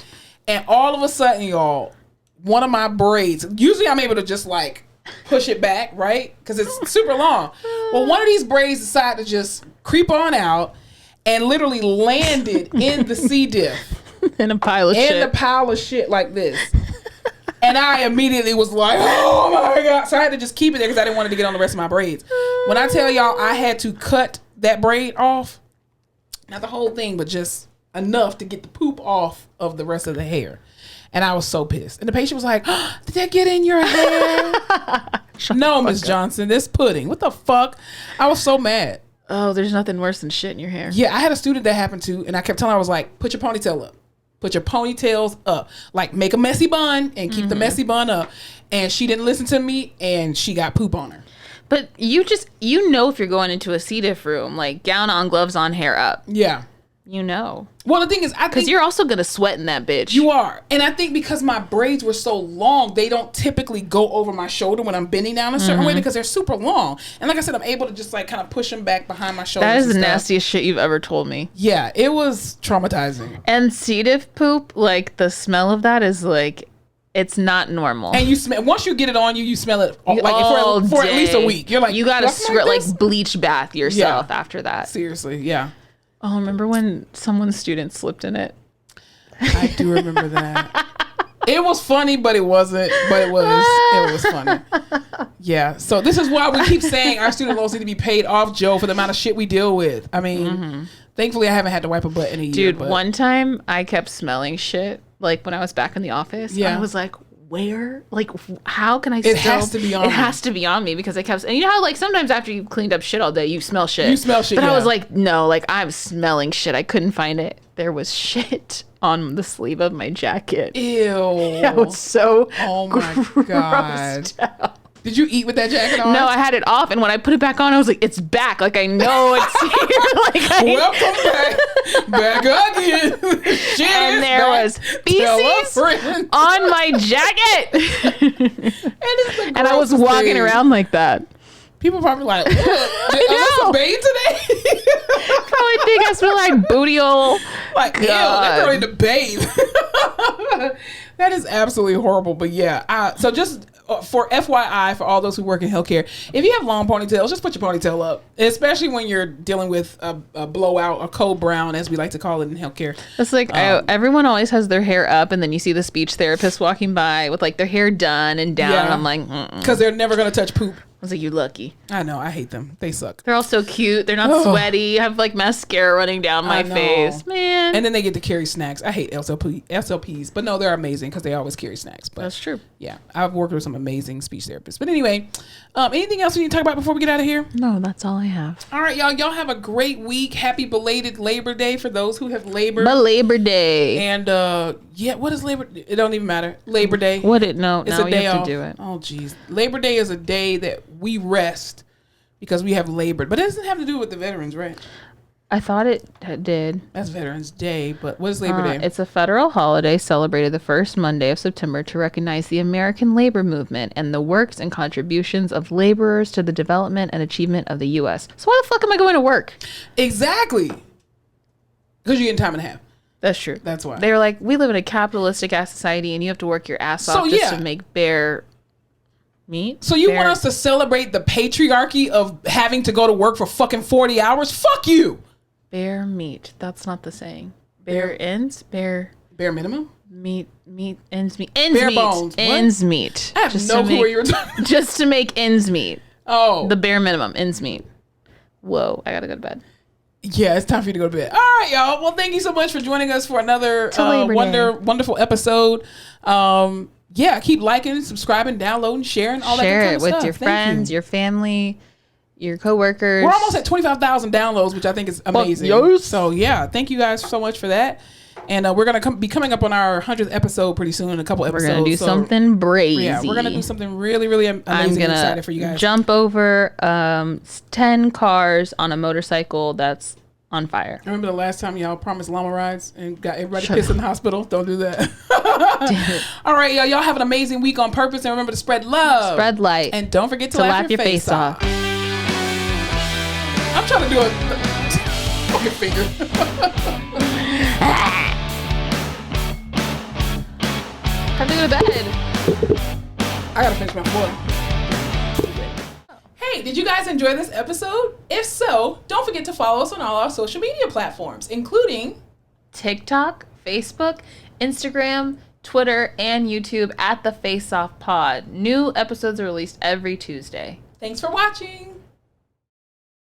and all of a sudden, y'all, one of my braids, usually I'm able to just push it back, right? Because it's super long. Well, one of these braids decided to just creep on out and literally landed in the C. diff. In a pile of shit. In a pile of shit like this. And I immediately was like, oh my God. So I had to just keep it there because I didn't want it to get on the rest of my braids. When I tell y'all I had to cut that braid off, not the whole thing, but just enough to get the poop off of the rest of the hair. And I was so pissed. And the patient was like, oh, did that get in your hair? No, Miss Johnson, this pudding. What the fuck? I was so mad. Oh, there's nothing worse than shit in your hair. Yeah, I had a student that happened to, and I kept telling her, I was like, put your ponytail up. Put your ponytails up. Make a messy bun and keep the messy bun up. And she didn't listen to me, and she got poop on her. But if you're going into a C. diff room, gown on, gloves on, hair up. Yeah. Well, the thing is, because you're also gonna sweat in that bitch. You are. And I think because my braids were so long, they don't typically go over my shoulder when I'm bending down a certain way, because they're super long. And like I said, I'm able to just kind of push them back behind my shoulders. That is the nastiest shit you've ever told me. Yeah, it was traumatizing. And C. diff poop, the smell of that is it's not normal. And you smell, once you get it on you, you smell it for at least a week. You're like, you gotta bleach bath yourself after that. Seriously, yeah. Oh, remember when someone's student slipped in it? I do remember that. It was funny, but it wasn't. But it was funny. Yeah. So this is why we keep saying our student loans need to be paid off, Joe, for the amount of shit we deal with. I mean, thankfully I haven't had to wipe a butt in a year. Dude, one time I kept smelling shit. When I was back in the office, I was like, where? How can I still? It has to be on me. It has to be on me because I kept... And you know how, sometimes after you've cleaned up shit all day, you smell shit. You smell shit, But I was like, no, I'm smelling shit. I couldn't find it. There was shit on the sleeve of my jacket. Ew. I was so Oh, my God. out. Did you eat with that jacket on? No, I had it off, and when I put it back on, I was like, it's back. I know it's here. Welcome back again. Shit and there was feces on my jacket. And I was walking around like that. People probably like, did Alyssa bathe today? Probably think I smell like booty hole. Ew, that girl need to bathe. That is absolutely horrible. But yeah, so just for FYI, for all those who work in healthcare, if you have long ponytails, just put your ponytail up, especially when you're dealing with a blowout, a cold brown, as we like to call it in healthcare. It's everyone always has their hair up, and then you see the speech therapist walking by with their hair done and down. Yeah. And I'm like, because they're never going to touch poop. I was like, you lucky. I know. I hate them. They suck. They're all so cute. They're not sweaty. I have mascara running down my face. Man. And then they get to carry snacks. I hate SLPs, but no, they're amazing because they always carry snacks. But that's true. Yeah. I've worked with some amazing speech therapists. But anyway, anything else we need to talk about before we get out of here? No, that's all I have. All right, y'all. Y'all have a great week. Happy belated Labor Day for those who have labored. Labor Day. And what is Labor? It don't even matter. Labor Day. No, it's a day you have off. to do it. Oh, geez. Labor Day is a day that we rest because we have labored. But it doesn't have to do with the veterans, right? I thought it did. That's Veterans Day, but what is Labor Day? It's a federal holiday celebrated the first Monday of September to recognize the American labor movement and the works and contributions of laborers to the development and achievement of the U.S. So why the fuck am I going to work? Exactly. Because you're getting time and a half. That's true. That's why. They were like, we live in a capitalistic ass society and you have to work your ass off just to make bare meat. So you want us to celebrate the patriarchy of having to go to work for fucking 40 hours? Fuck you. Bare meat. That's not the saying. Bare ends? Bare minimum? ends meet. Bare bones. Ends meet. I have no clue where you were talking. Just to make ends meet. Oh. The bare minimum, ends meet. Whoa, I gotta go to bed. Yeah, it's time for you to go to bed. All right, y'all. Well, thank you so much for joining us for another wonderful episode. Yeah, keep liking, subscribing, downloading, sharing, all that kind of stuff. Share it with your friends, your family, your coworkers. We're almost at 25,000 downloads, which I think is amazing. So yeah, thank you guys so much for that. And we're going to be coming up on our 100th episode pretty soon in a couple episodes. We're going to do something crazy. Yeah, we're going to do something really, really amazing. I'm going to for you guys. Jump over 10 cars on a motorcycle that's on fire. Remember the last time y'all promised llama rides and got everybody pissed in the hospital? Don't do that. All right, y'all have an amazing week on purpose. And remember to spread love. Spread light. And don't forget to laugh your face off. I'm trying to do a fucking finger. Time to go to bed. I gotta finish my boy. Hey, did you guys enjoy this episode? If so, don't forget to follow us on all our social media platforms, including TikTok, Facebook, Instagram, Twitter, and YouTube at the Face Off Pod. New episodes are released every Tuesday. Thanks for watching.